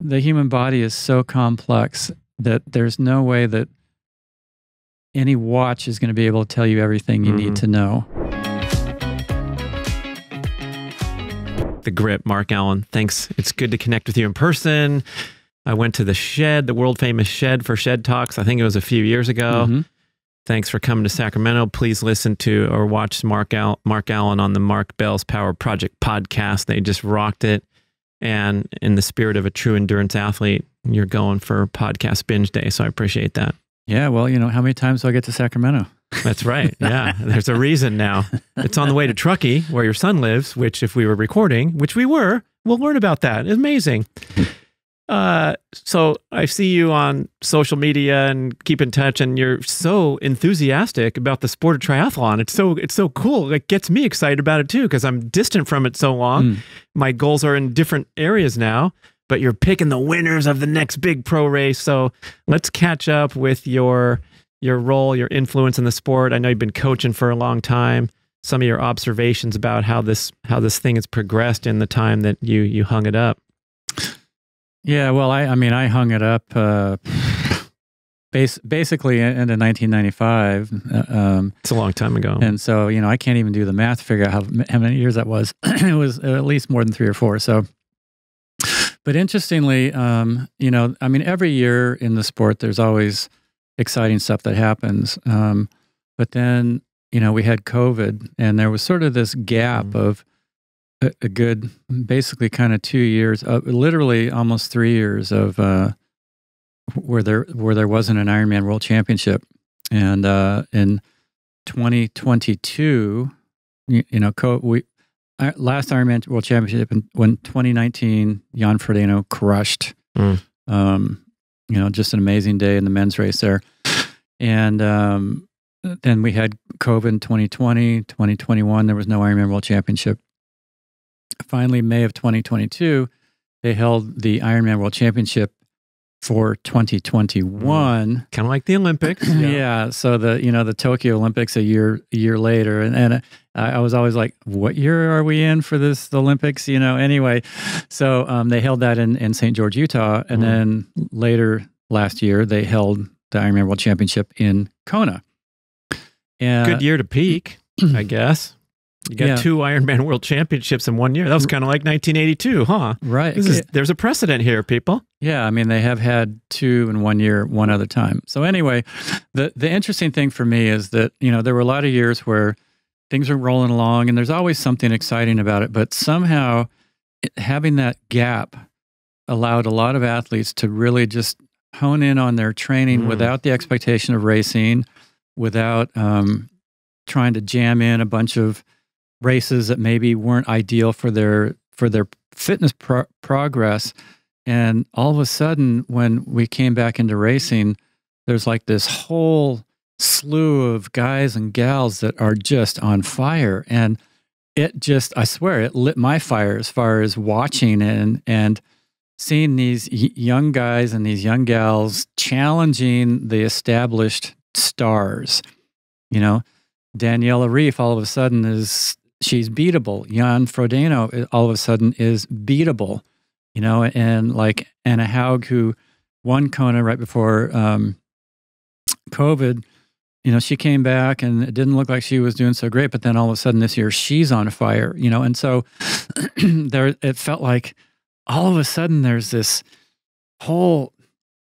the human body is so complex that there's no way that any watch is going to be able to tell you everything you need to know. The grip, Mark Allen. Thanks. It's good to connect with you in person. I went to the Shed, the world famous Shed for Shed Talks. I think it was a few years ago. Thanks for coming to Sacramento. Please listen to or watch Mark Allen on the Mark Bell's Power Project podcast. They just rocked it. And in the spirit of a true endurance athlete, you're going for podcast binge day. So I appreciate that. Yeah, well, you know, how many times do I get to Sacramento? That's right. Yeah, there's a reason now. It's on the way to Truckee, where your son lives, which if we were recording, which we were, we'll learn about that. It's amazing. So I see you on social media and keep in touch, and you're so enthusiastic about the sport of triathlon. It's so cool. It gets me excited about it too, because I'm distant from it so long. My goals are in different areas now, but you're picking the winners of the next big pro race. So let's catch up with your role, your influence in the sport. I know you've been coaching for a long time. Some of your observations about how this thing has progressed in the time that you hung it up. Yeah, well, I mean, I hung it up basically in 1995. It's a long time ago. And so, you know, I can't even do the math to figure out how many years that was. It was at least more than 3 or 4. So, but interestingly, you know, I mean, every year in the sport, there's always exciting stuff that happens. But then, you know, we had COVID, and there was sort of this gap of a good, basically kind of 2 years, literally almost 3 years of where there wasn't an Ironman World Championship. And in 2022, you know, last Ironman World Championship when 2019, Jan Frodeno crushed. You know, just an amazing day in the men's race there. And then we had COVID in 2020, 2021, there was no Ironman World Championship. Finally, May of 2022, they held the Ironman World Championship for 2021. Kind of like the Olympics. Yeah. So the Tokyo Olympics a year later, and I was always like, what year are we in for the Olympics? You know. Anyway, so they held that in St. George, Utah, and then later last year they held the Ironman World Championship in Kona. And good year to peak, I guess. You got 2 Ironman World Championships in 1 year. That was kind of like 1982, huh? Right. There's a precedent here, people. Yeah, I mean, they have had 2 in 1 year, one other time. So anyway, the interesting thing for me is that, you know, there were a lot of years where things are rolling along, and there's always something exciting about it. But somehow, having that gap allowed a lot of athletes to really just hone in on their training without the expectation of racing, without trying to jam in a bunch of races that maybe weren't ideal for their fitness progress. And all of a sudden, when we came back into racing, there's like this whole slew of guys and gals that are just on fire. And it just, I swear, it lit my fire as far as watching and seeing these young guys and these young gals challenging the established stars. You know, Daniela Reef all of a sudden she's beatable. Jan Frodeno all of a sudden is beatable, you know, and like Anna Haug, who won Kona right before COVID, you know, she came back and it didn't look like she was doing so great, but then all of a sudden this year she's on fire, you know, and so it felt like all of a sudden there's this whole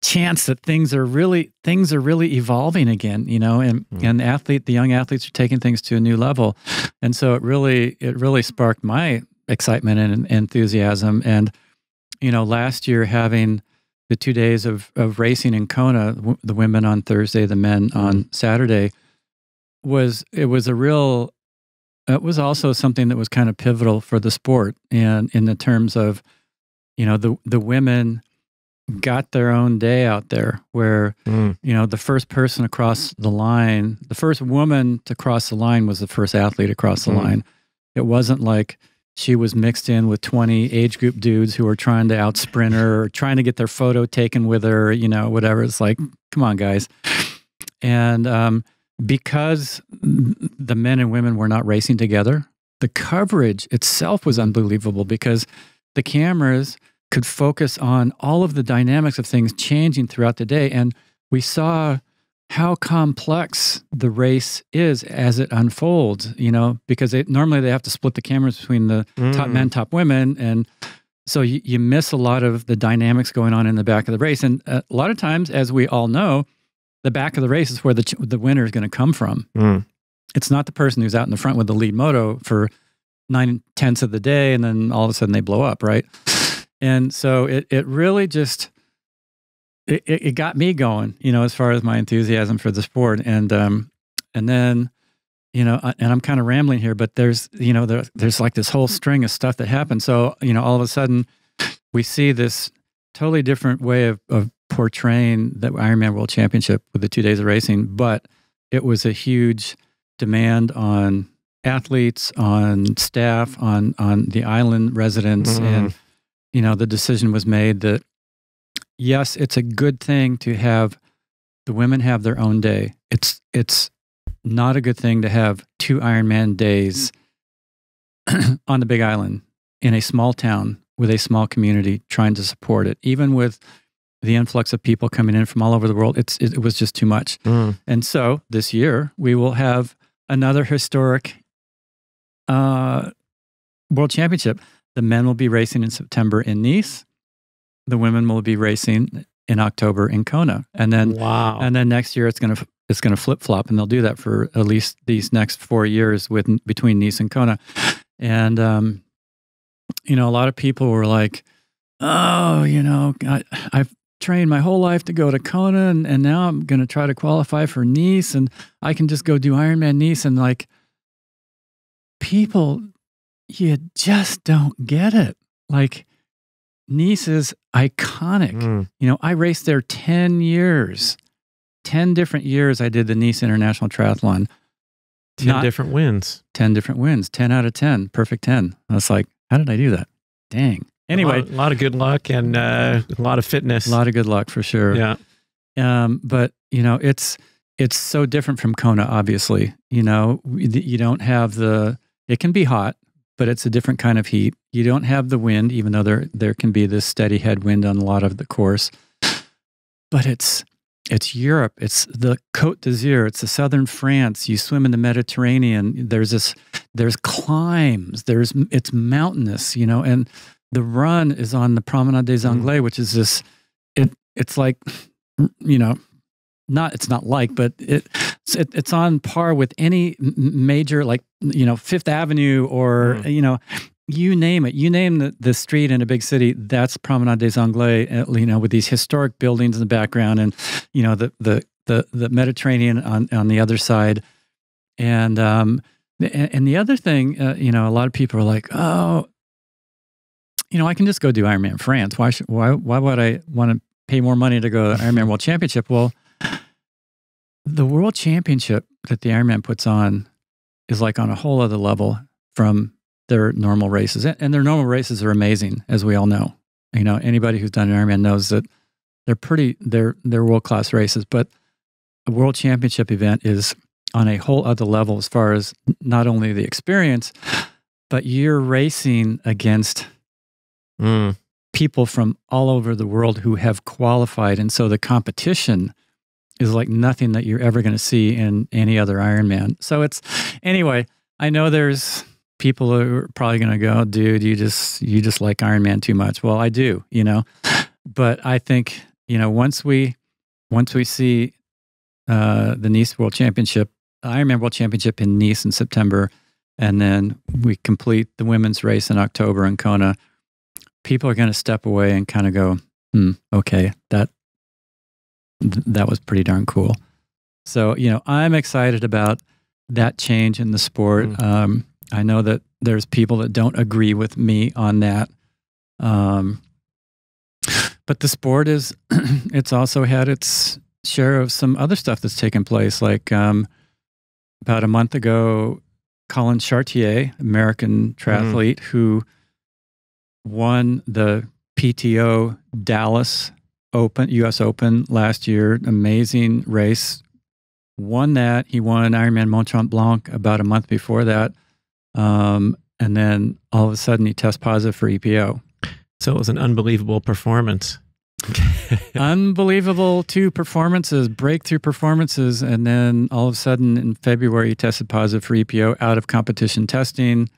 chance that things are really evolving again, you know, and the young athletes are taking things to a new level. And so it really sparked my excitement and enthusiasm. And, you know, last year having the 2 days of racing in Kona, the women on Thursday, the men on Saturday, it was also something that was kind of pivotal for the sport. And in the terms of, you know, the women got their own day out there where, you know, the first person across the line, the first woman to cross the line was the first athlete across the line. It wasn't like she was mixed in with 20 age group dudes who were trying to out-sprint her or trying to get their photo taken with her, you know, whatever. It's like, come on, guys. And because the men and women were not racing together, the coverage itself was unbelievable because the cameras could focus on all of the dynamics of things changing throughout the day. And we saw how complex the race is as it unfolds, because normally they have to split the cameras between the top men, top women. And so you miss a lot of the dynamics going on in the back of the race. And a lot of times, as we all know, the back of the race is where the winner is going to come from. It's not the person who's out in the front with the lead moto for 9/10 of the day, and then all of a sudden they blow up, right? And so it really just, it got me going, as far as my enthusiasm for the sport. And then, and I'm kind of rambling here, but there's like this whole string of stuff that happened. So, all of a sudden we see this totally different way of portraying the Ironman World Championship with the 2 days of racing, but it was a huge demand on athletes, on staff, on the island residents. And, the decision was made that, yes, it's a good thing to have the women have their own day. It's not a good thing to have 2 Ironman days on the Big Island in a small town with a small community trying to support it. Even with the influx of people coming in from all over the world, it was just too much. And so this year we will have another historic World Championship. The men will be racing in September in Nice. The women will be racing in October in Kona. And then, and then next year it's gonna flip flop, and they'll do that for at least these next 4 years between Nice and Kona. And a lot of people were like, "Oh, I've trained my whole life to go to Kona, and now I'm going to try to qualify for Nice, and I can just go do Ironman Nice." And like, people, you just don't get it. Like, Nice is iconic. I raced there 10 years. 10 different years I did the Nice International Triathlon. 10 different wins. 10 different wins. 10 out of 10. Perfect 10. I was like, how did I do that? Dang. Anyway. A lot of good luck and a lot of fitness. A lot of good luck for sure. Yeah. But, it's so different from Kona, obviously. You don't have it can be hot, but it's a different kind of heat. You don't have the wind, even though there can be this steady headwind on a lot of the course. But it's Europe. It's the Côte d'Azur. It's the southern France. You swim in the Mediterranean. There's climbs. It's mountainous, and the run is on the Promenade des Anglais, which is this. It's like, it's not like, but it's on par with any major, like, Fifth Avenue or, you name it. You name the street in a big city, that's Promenade des Anglais, with these historic buildings in the background, and, the Mediterranean on the other side. And the other thing, a lot of people are like, oh, I can just go do Ironman France. Why would I want to pay more money to go to Ironman World Championship? Well, the World Championship that the Ironman puts on is like on a whole other level from their normal races. And their normal races are amazing, as we all know. Anybody who's done an Ironman knows that they're world-class races, but a World Championship event is on a whole other level as far as not only the experience, but you're racing against people from all over the world who have qualified. And so the competition is like nothing that you're ever going to see in any other Ironman. So anyway, I know there's people who are probably going to go, dude, you just like Ironman too much. Well, I do, but I think, once we see the Nice World Championship, Ironman World Championship in Nice in September, and then we complete the women's race in October in Kona, people are going to step away and kind of go, okay, that was pretty darn cool. So, I'm excited about that change in the sport. I know that there's people that don't agree with me on that. But the sport it's also had its share of some other stuff that's taken place. Like about a month ago, Colin Chartier, American triathlete, who won the PTO Dallas Open, U.S. Open last year, amazing race, won that. He won Ironman Mont Tremblant Blanc about a month before that. And then all of a sudden he tests positive for EPO. So it was an unbelievable performance. Unbelievable 2 performances, breakthrough performances, and then all of a sudden in February he tested positive for EPO out of competition testing.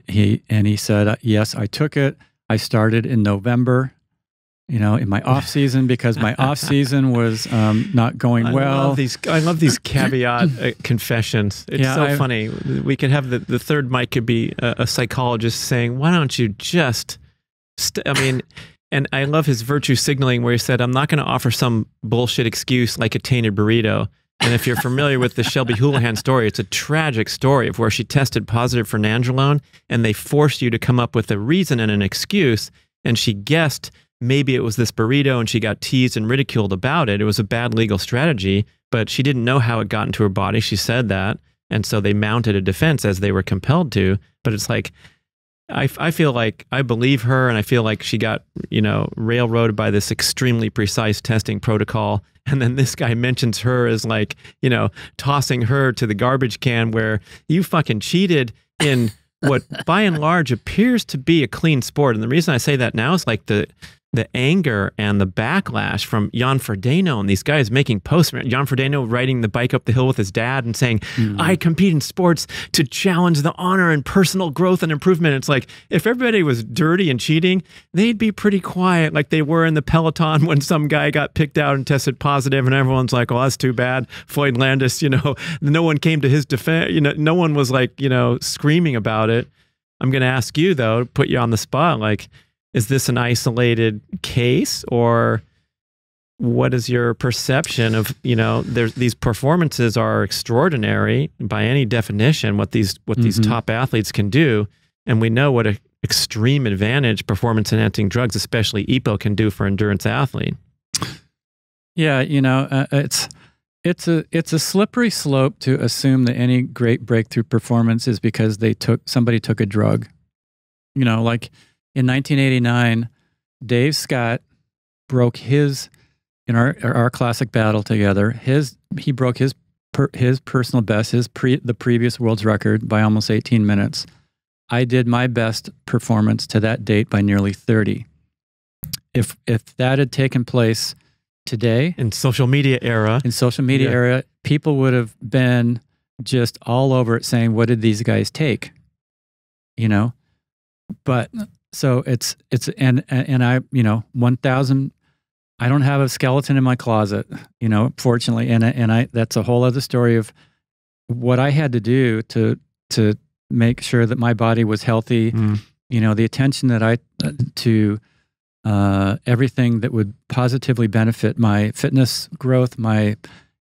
He said, yes, I took it. I started in November, you know, in my off season, because my off season was not going well. I love these caveat confessions. It's so funny. We could have the third mic could be a psychologist saying, why don't you just, I mean, and I love his virtue signaling where he said, I'm not going to offer some bullshit excuse like a tainted burrito. And if you're familiar with the Shelby Houlihan story, it's a tragic story of where she tested positive for nandrolone and they forced you to come up with a reason and an excuse. And she guessed maybe it was this burrito and she got teased and ridiculed about it. It was a bad legal strategy, but she didn't know how it got into her body. She said that. And so they mounted a defense as they were compelled to. But it's like, I feel like I believe her, and I feel like she got, you know, railroaded by this extremely precise testing protocol. And then this guy mentions her as like, you know, tossing her to the garbage can where you fucking cheated in what by and large appears to be a clean sport. And the reason I say that now is like the anger and the backlash from Jan Frodeno and these guys making posts. Jan Frodeno riding the bike up the hill with his dad and saying, I compete in sports to challenge the honor and personal growth and improvement. It's like, if everybody was dirty and cheating, they'd be pretty quiet like they were in the Peloton when some guy got picked out and tested positive and everyone's like, well, that's too bad. Floyd Landis, you know, no one came to his defense. You know, no one was like, you know, screaming about it. I'm going to ask you though, to put you on the spot, like, is this an isolated case, or what is your perception of, you know, these performances are extraordinary by any definition, what these top athletes can do. And we know what an extreme advantage performance enhancing drugs, especially EPO, can do for endurance athlete. Yeah. You know, it's a slippery slope to assume that any great breakthrough performance is because somebody took a drug, you know, like, in 1989, Dave Scott broke in our classic battle together. He broke his personal best, the previous world's record by almost 18 minutes. I did my best performance to that date by nearly 30. If that had taken place today, in social media era, people would have been just all over it saying, "What did these guys take?" You know, but. So and I, you know, 1,000, I don't have a skeleton in my closet, you know, fortunately. And that's a whole other story of what I had to do to make sure that my body was healthy. You know, the attention that to everything that would positively benefit my fitness growth, my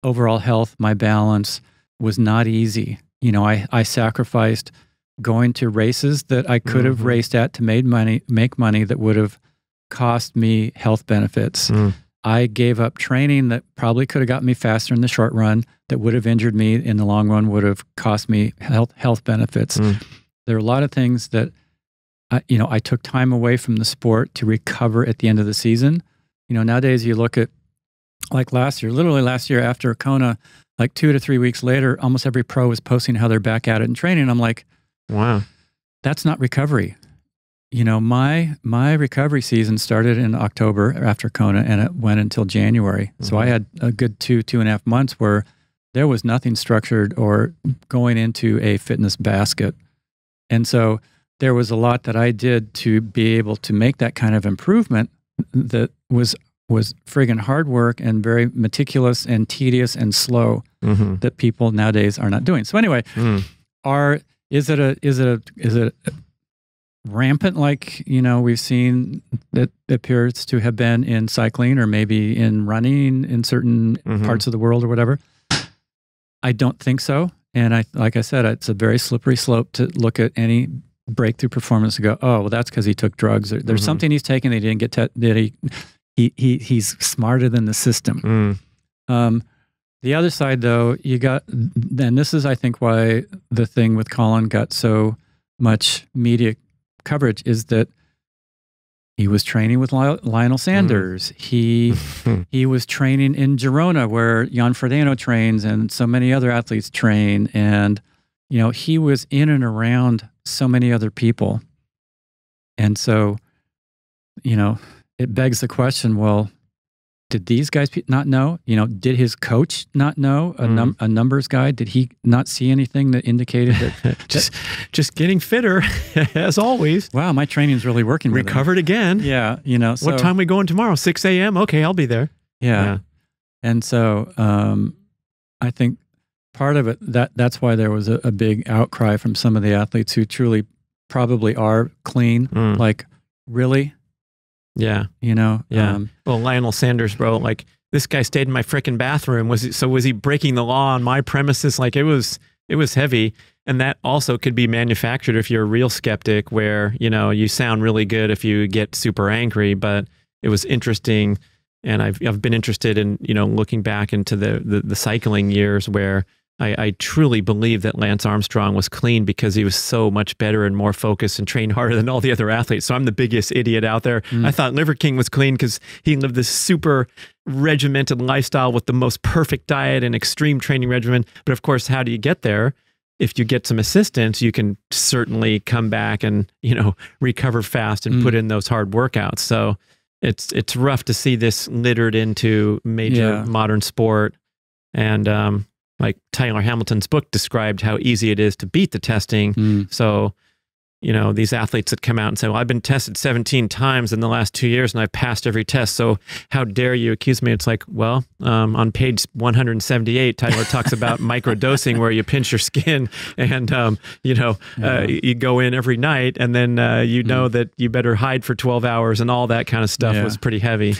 overall health, my balance was not easy. You know, I sacrificed going to races that I could have raced at to make money that would have cost me health benefits. I gave up training that probably could have got me faster in the short run, that would have injured me in the long run, would have cost me health benefits. There are a lot of things that I took time away from the sport to recover at the end of the season. You know, nowadays you look at, like literally last year after Kona, like 2 to 3 weeks later, almost every pro was posting how they're back at it in training. I'm like, wow, that's not recovery. You know, my recovery season started in October after Kona, and it went until January. So I had a good 2.5 months where there was nothing structured or going into a fitness basket. And so there was a lot that I did to be able to make that kind of improvement that was friggin' hard work and very meticulous and tedious and slow that people nowadays are not doing. So anyway, is it rampant like, you know, we've seen that appears to have been in cycling or maybe in running in certain parts of the world or whatever? I don't think so. And like I said, it's a very slippery slope to look at any breakthrough performance and go, oh, well, that's because he took drugs. There's something he's taken that he didn't get he's smarter than the system. The other side, though, and this is, I think, why the thing with Colin got so much media coverage, is that he was training with Lionel Sanders. He was training in Girona, where Jan Frodeno trains and so many other athletes train. And, you know, he was in and around so many other people. And so, you know, it begs the question, well, did these guys not know? You know, did his coach not know? A numbers guy, did he not see anything that indicated that just getting fitter as always? Wow, my training's really working. Recovered again. Yeah, you know. So, what time we going tomorrow? 6 a.m. Okay, I'll be there. Yeah. And so I think part of it, that's why there was a big outcry from some of the athletes who truly probably are clean. Like, really? Yeah. You know? Yeah. Well, Lionel Sanders, bro, like, this guy stayed in my frickin' bathroom. Was he breaking the law on my premises? Like, it was heavy. And that also could be manufactured if you're a real skeptic, where, you know, you sound really good if you get super angry. But it was interesting. And I've been interested in, you know, looking back into the cycling years where I truly believe that Lance Armstrong was clean because he was so much better and more focused and trained harder than all the other athletes. So I'm the biggest idiot out there. I thought Liver King was clean because he lived this super regimented lifestyle with the most perfect diet and extreme training regimen. But of course, how do you get there? If you get some assistance, you can certainly come back and, you know, recover fast and put in those hard workouts. So it's rough to see this littered into major modern sport. And like Tyler Hamilton's book described how easy it is to beat the testing. So, you know, these athletes that come out and say, well, I've been tested 17 times in the last 2 years and I've passed every test. So how dare you accuse me? It's like, well, on page 178, Tyler talks about microdosing, where you pinch your skin and, you know, you go in every night and then you know that you better hide for 12 hours and all that kind of stuff was pretty heavy.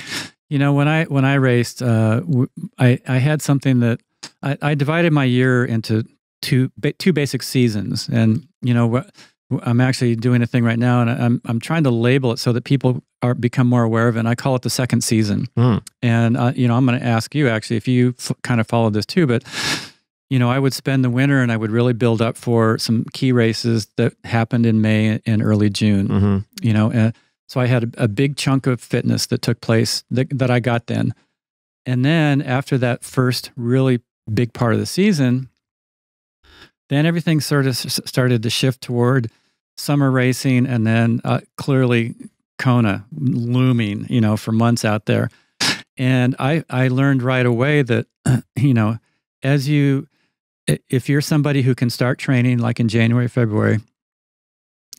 You know, when I raced, I had something that I divided my year into two basic seasons. And, you know, I'm actually doing a thing right now, and I'm trying to label it so that people become more aware of it. And I call it the second season. And you know, I'm going to ask you actually if you kind of follow this too. But you know, I would spend the winter and I would really build up for some key races that happened in May and early June. You know, and so I had a big chunk of fitness that took place that I got then. And then after that first really big part of the season, then everything sort of started to shift toward summer racing, and then clearly Kona looming, you know, for months out there. And I learned right away that, you know, if you're somebody who can start training like in January, February,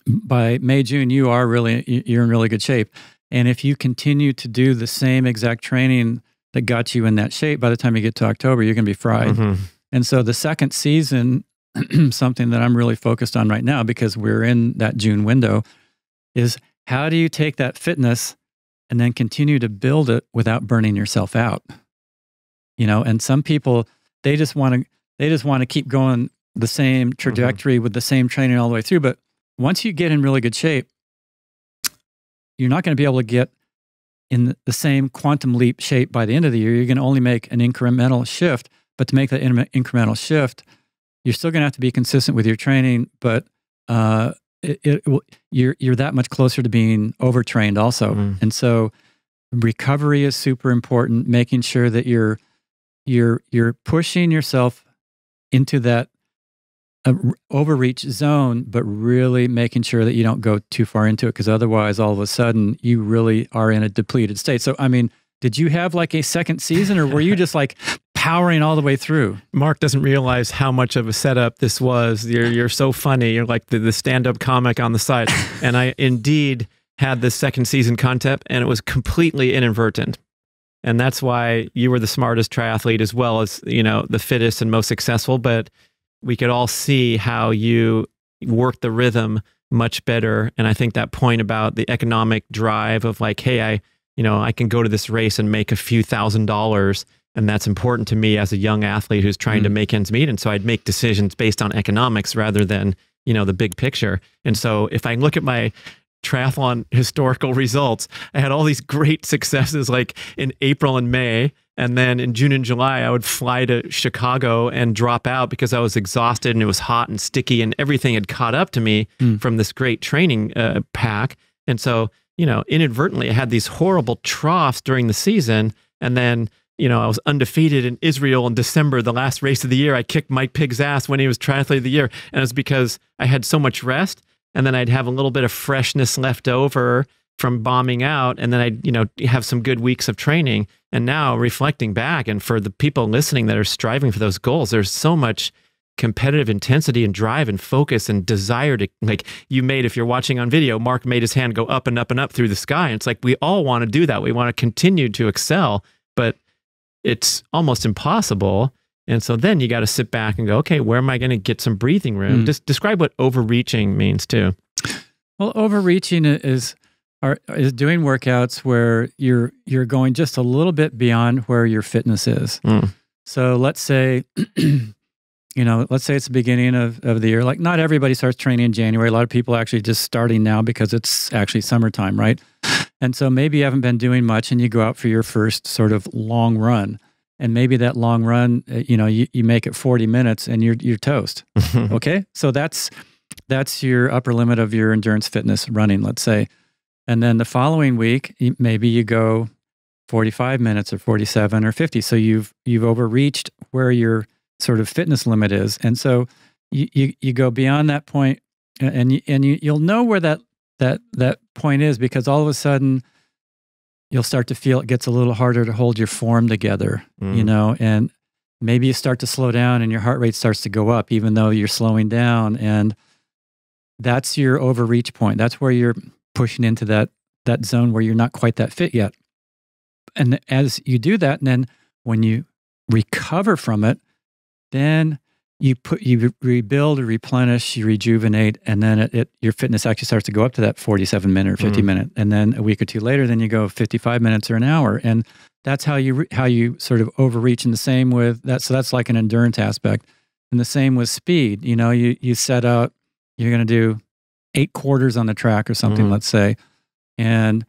by May, June, you're in really good shape. And if you continue to do the same exact training that got you in that shape, by the time you get to October, you're going to be fried. And so the second season, something that I'm really focused on right now, because we're in that June window, is how do you take that fitness and then continue to build it without burning yourself out? You know, and some people, they just want to keep going the same trajectory with the same training all the way through. But once you get in really good shape, you're not going to be able to get in the same quantum leap shape by the end of the year. You're going to only make an incremental shift. But to make that incremental shift, you're still going to have to be consistent with your training, but you're that much closer to being overtrained also. And so recovery is super important, making sure that you're pushing yourself into that overreach zone, but really making sure that you don't go too far into it, because otherwise all of a sudden you really are in a depleted state. So, I mean, did you have like a second season, or were you just like powering all the way through? Mark doesn't realize how much of a setup this was. You're so funny. You're like the stand-up comic on the side. And I indeed had this second season concept, and it was completely inadvertent. And that's why you were the smartest triathlete, as well as, you know, the fittest and most successful. But we could all see how you worked the rhythm much better. And I think that point about the economic drive of like, hey, I can go to this race and make a few $1,000s. And that's important to me as a young athlete who's trying to make ends meet. And so I'd make decisions based on economics rather than, you know, the big picture. And so if I look at my triathlon historical results, I had all these great successes like in April and May. And then in June and July, I would fly to Chicago and drop out because I was exhausted and it was hot and sticky and everything had caught up to me from this great training pack. And so, you know, inadvertently, I had these horrible troughs during the season. And then, you know, I was undefeated in Israel in December, the last race of the year. I kicked Mike Pigg's ass when he was triathlete of the year. And it was because I had so much rest and then I'd have a little bit of freshness left over from bombing out, and then I'd, you know, have some good weeks of training. And now reflecting back, and for the people listening that are striving for those goals, there's so much competitive intensity and drive and focus and desire to, like you made, if you're watching on video, Mark made his hand go up and up and up through the sky. And it's like, we all want to do that. We want to continue to excel, but it's almost impossible. And so then you got to sit back and go, okay, where am I going to get some breathing room? Just describe what overreaching means too. Well, overreaching is doing workouts where you're going just a little bit beyond where your fitness is. So let's say, you know, let's say it's the beginning of the year. Like, not everybody starts training in January. A lot of people are actually just starting now because it's actually summertime, right? And so maybe you haven't been doing much, and you go out for your first sort of long run. And maybe that long run, you know, you make it 40 minutes and you're toast. Okay? So that's your upper limit of your endurance fitness running, let's say. And then the following week, maybe you go 45 minutes or 47 or 50. So you've overreached where your sort of fitness limit is. And so you go beyond that point, and you'll know where that point is, because all of a sudden you'll start to feel it gets a little harder to hold your form together, you know, and maybe you start to slow down and your heart rate starts to go up even though you're slowing down. And that's your overreach point. That's where you're pushing into that zone where you're not quite that fit yet. And as you do that, and then when you recover from it, then you rebuild, replenish, you rejuvenate, and then your fitness actually starts to go up to that 47 minute or 50 minute. And then a week or two later, then you go 55 minutes or an hour. And that's how you sort of overreach. And the same with that. So that's like an endurance aspect. And the same with speed. You know, you set out, you're going to do 8 quarters on the track or something, let's say. And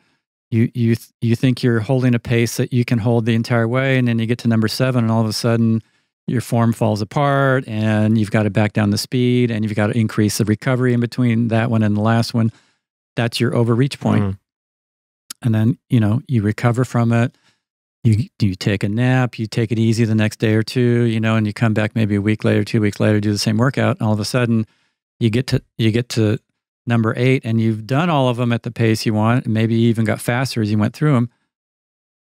you think you're holding a pace that you can hold the entire way. And then you get to number 7, and all of a sudden, your form falls apart, and you've got to back down the speed, and you've got to increase the recovery in between that one and the last one. That's your overreach point. And then, you know, you recover from it. You take a nap, you take it easy the next day or two, you know, and you come back maybe a week later, 2 weeks later, do the same workout. And all of a sudden you get to number 8, and you've done all of them at the pace you want. And maybe you even got faster as you went through them.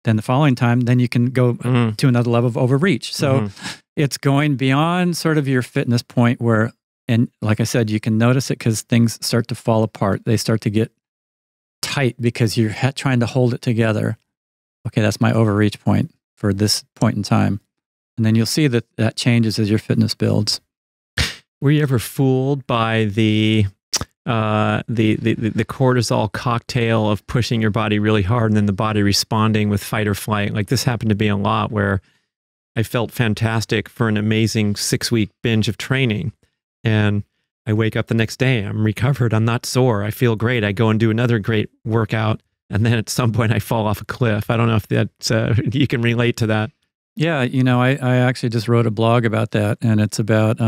Then the following time, then you can go to another level of overreach. So it's going beyond sort of your fitness point where, and like I said, you can notice it because things start to fall apart. They start to get tight because you're trying to hold it together. Okay, that's my overreach point for this point in time. And then you'll see that changes as your fitness builds. Were you ever fooled by the cortisol cocktail of pushing your body really hard and then the body responding with fight or flight? Like, this happened to be a lot where I felt fantastic for an amazing 6-week binge of training, and I wake up the next day, I'm recovered, I'm not sore, I feel great, I go and do another great workout, and then at some point I fall off a cliff. I don't know if that's you can relate to that. Yeah, you know, I actually just wrote a blog about that, and it's about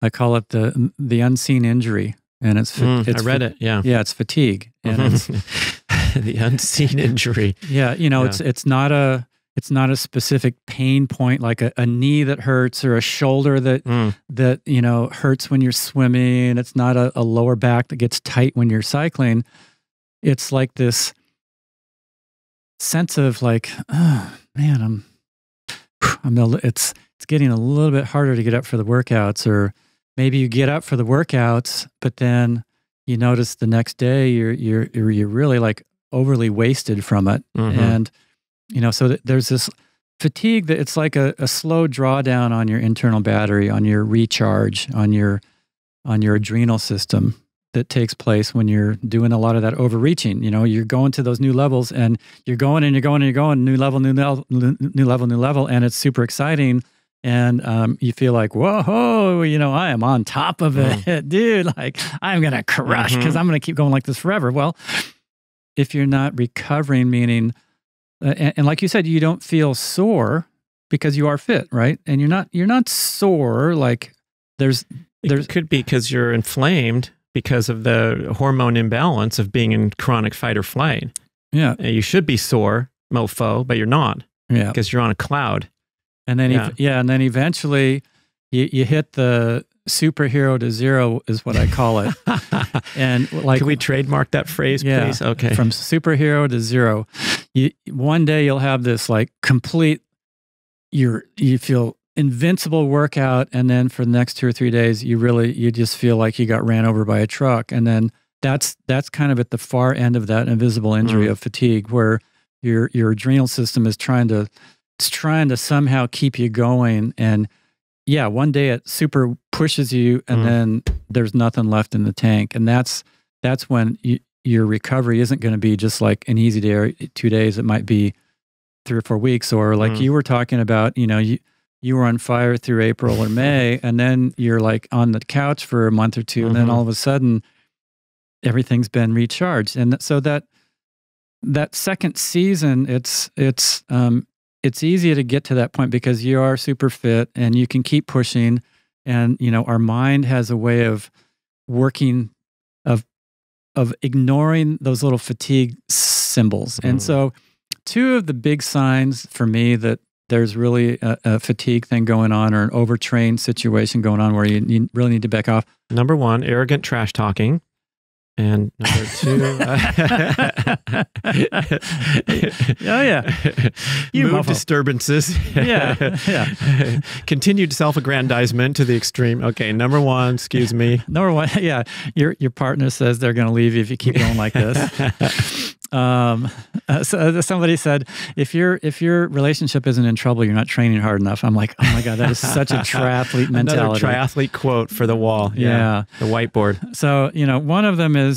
I call it the unseen injury. And it's I read it. Yeah. Yeah. It's fatigue. And it's the unseen injury. Yeah. You know, it's not a specific pain point, like a knee that hurts or a shoulder that, you know, hurts when you're swimming. It's not a lower back that gets tight when you're cycling. It's like this sense of like, oh man, it's getting a little bit harder to get up for the workouts, or maybe you get up for the workouts, but then you notice the next day you're really like overly wasted from it. And, you know, so there's this fatigue that it's like a slow drawdown on your internal battery, on your recharge, on your adrenal system that takes place when you're doing a lot of that overreaching. You know, you're going to those new levels, and you're going and you're going and you're going, new level, and it's super exciting. And you feel like, whoa, you know, I am on top of it, dude. Like, I'm going to crush because I'm going to keep going like this forever. Well, if you're not recovering, meaning, and like you said, you don't feel sore because you are fit, right? And you're not sore. Like it could be because you're inflamed because of the hormone imbalance of being in chronic fight or flight. Yeah. You should be sore, mofo, but you're not. Yeah. Because you're on a cloud. And then, and then eventually you hit the superhero to zero is what I call it. And like, can we trademark that phrase, please? Okay. From superhero to zero. One day you'll have this like complete, you feel invincible workout, and then for the next 2 or 3 days, you just feel like you got ran over by a truck. And then that's kind of at the far end of that invisible injury of fatigue, where your adrenal system is trying to somehow keep you going. And yeah, one day it super pushes you, and then there's nothing left in the tank. And that's when your recovery isn't going to be just like an easy day or 2 days. It might be 3 or 4 weeks, or like you were talking about, you were on fire through April or May, and then you're like on the couch for a month or two, and then all of a sudden everything's been recharged. And so that second season, it's easy to get to that point because you are super fit and you can keep pushing. And, our mind has a way of working, of ignoring those little fatigue symbols. And so 2 of the big signs for me that there's really a fatigue thing going on, or an overtrained situation going on where you really need to back off. Number 1, arrogant trash talking. And number 2, mood disturbances. Continued self-aggrandizement to the extreme. Okay, number 1, excuse me. Number 1, your partner says they're going to leave you if you keep going like this. So somebody said, if your relationship isn't in trouble, you're not training hard enough. I'm like, oh my God, that is such a triathlete mentality. Another triathlete quote for the wall. Yeah. The whiteboard. So, one of them is,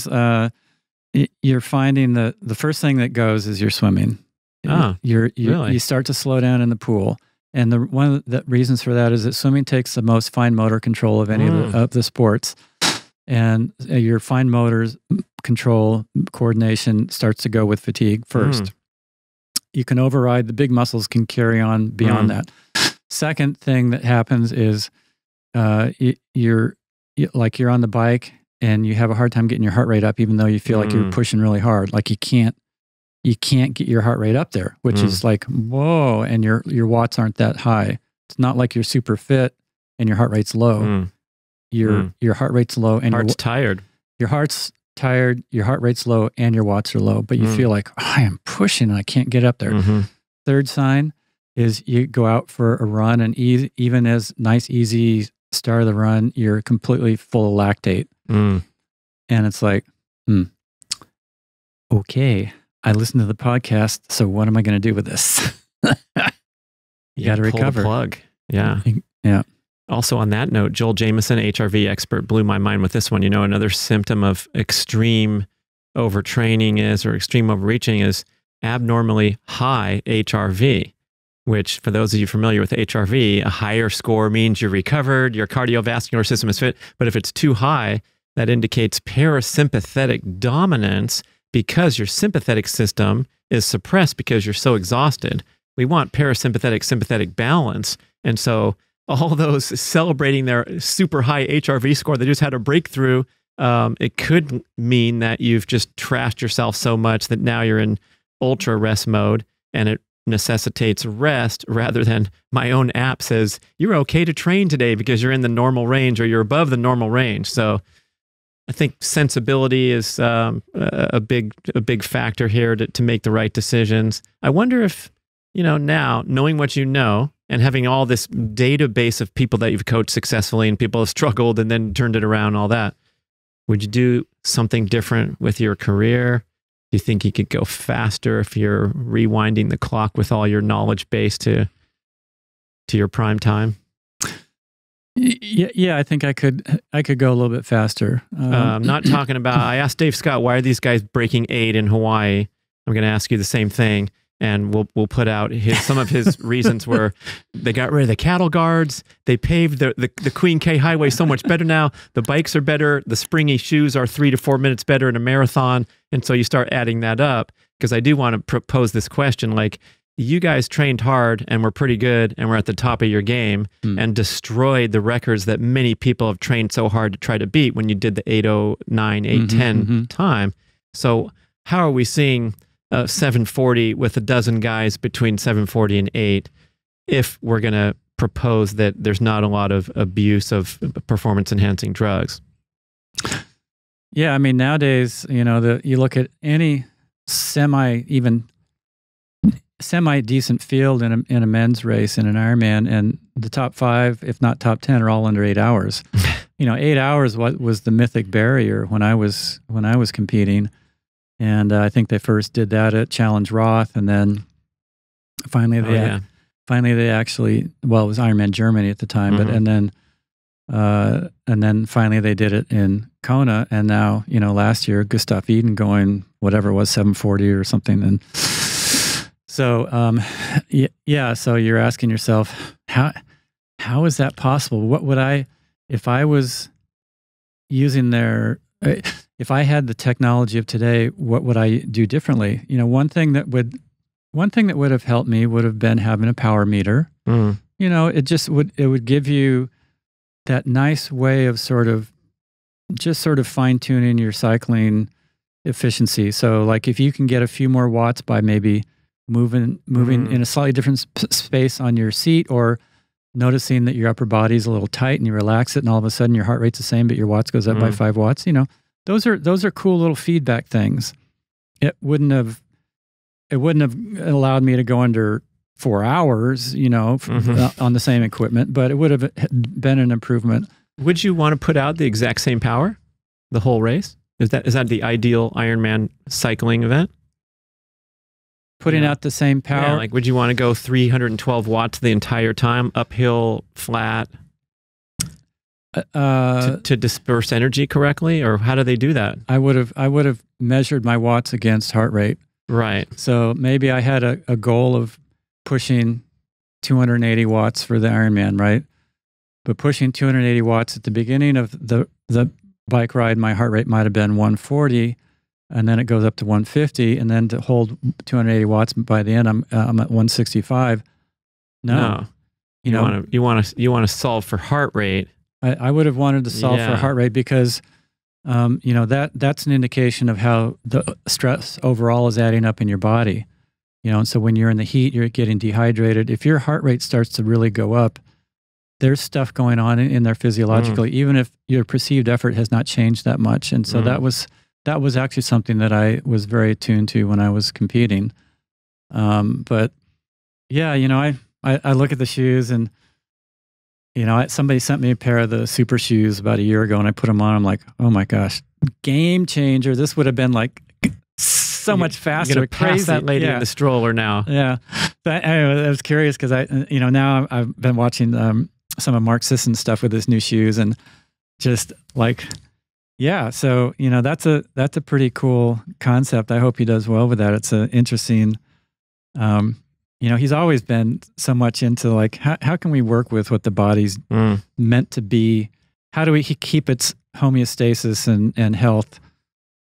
you're finding the first thing that goes is your swimming. Oh, really? You start to slow down in the pool. And one of the reasons for that is that swimming takes the most fine motor control of any of the sports. And your fine motors control, coordination starts to go with fatigue first. You can override, the big muscles can carry on beyond that. Second thing that happens is you're on the bike and you have a hard time getting your heart rate up, even though you feel like you're pushing really hard. Like you can't get your heart rate up there, which is like, whoa, and your watts aren't that high. It's not like you're super fit and your heart rate's low. Your heart rate's low and heart's tired. Your heart's tired, your heart rate's low, and your watts are low, but you feel like, I am pushing and I can't get up there. Third sign is you go out for a run, and even as nice, easy start of the run, you're completely full of lactate. And it's like, okay, I listened to the podcast, so what am I going to do with this? You got to recover. Pull the plug. Yeah. Yeah. Also on that note, Joel Jamieson, HRV expert, blew my mind with this one. Another symptom of extreme overtraining or extreme overreaching is abnormally high HRV, which for those of you familiar with HRV, a higher score means you're recovered, your cardiovascular system is fit. But if it's too high, that indicates parasympathetic dominance because your sympathetic system is suppressed because you're so exhausted. We want parasympathetic-sympathetic balance. And so all those celebrating their super high HRV score, they just had a breakthrough. It could mean that you've just trashed yourself so much that now you're in ultra rest mode, and it necessitates rest rather than my own app says you're okay to train today because you're in the normal range or you're above the normal range. So I think sensibility is a big factor here to make the right decisions. I wonder if, now knowing what you know, and having all this database of people that you've coached successfully and people have struggled and then turned it around, all that, would you do something different with your career? Do you think you could go faster if you're rewinding the clock with all your knowledge base to your prime time? Yeah, I think I could go a little bit faster. I'm not talking about, I asked Dave Scott, why are these guys breaking 8 in Hawaii? I'm going to ask you the same thing. And we'll put out some of his reasons where they got rid of the cattle guards. They paved the Queen K Highway so much better now. The bikes are better. The springy shoes are 3 to 4 minutes better in a marathon. And so you start adding that up, because I do want to propose this question. Like, you guys trained hard and were pretty good and were at the top of your game and destroyed the records that many people have trained so hard to try to beat when you did the 8:09, 8:10 time. So how are we seeing 740 with a dozen guys between 740 and 8 if we're going to propose that there's not a lot of abuse of performance-enhancing drugs. Yeah, I mean, nowadays, you look at any semi-decent field in a men's race in an Ironman, and the top 5, if not top 10, are all under 8 hours. 8 hours was the mythic barrier when I was competing, and I think they first did that at Challenge Roth, and then finally they actually, well, it was Ironman Germany at the time, but and then finally they did it in Kona, and now last year Gustav Iden going whatever it was 740 or something, and so so you're asking yourself, how is that possible? What would I, if I was using if I had the technology of today, what would I do differently? One thing that would have helped me would have been having a power meter. It would give you that nice way of sort of fine tuning your cycling efficiency. So like if you can get a few more watts by maybe moving in a slightly different space on your seat, or noticing that your upper body is a little tight and you relax it, and all of a sudden your heart rate's the same, but your watts goes up by 5 watts. Those are cool little feedback things. It wouldn't have allowed me to go under 4 hours, on the same equipment, but it would have been an improvement. Would you want to put out the exact same power the whole race? Is that the ideal Ironman cycling event? Putting out the same power? Yeah, like would you want to go 312 watts the entire time, uphill, flat, to disperse energy correctly? Or how do they do that? I would have measured my watts against heart rate. Right. So maybe I had a goal of pushing 280 watts for the Ironman, right? But pushing 280 watts at the beginning of the bike ride, my heart rate might have been 140, and then it goes up to 150, and then to hold 280 watts by the end, I'm at 165. No. You want to solve for heart rate. I would have wanted to solve for heart rate because that's an indication of how the stress overall is adding up in your body. And so when you're in the heat, you're getting dehydrated. If your heart rate starts to really go up, there's stuff going on in there physiologically, even if your perceived effort has not changed that much. And so that was actually something that I was very attuned to when I was competing. But yeah, I look at the shoes, and somebody sent me a pair of the super shoes about a year ago, and I put them on. I'm like, oh my gosh, game changer. This would have been like so much faster. You're gonna pass that lady in the stroller now. Yeah. But anyway, I was curious because now I've been watching some of Mark Sisson's stuff with his new shoes, and just like, yeah. So, that's a pretty cool concept. I hope he does well with that. It's an interesting, he's always been so much into like, how can we work with what the body's meant to be? How do we keep its homeostasis and health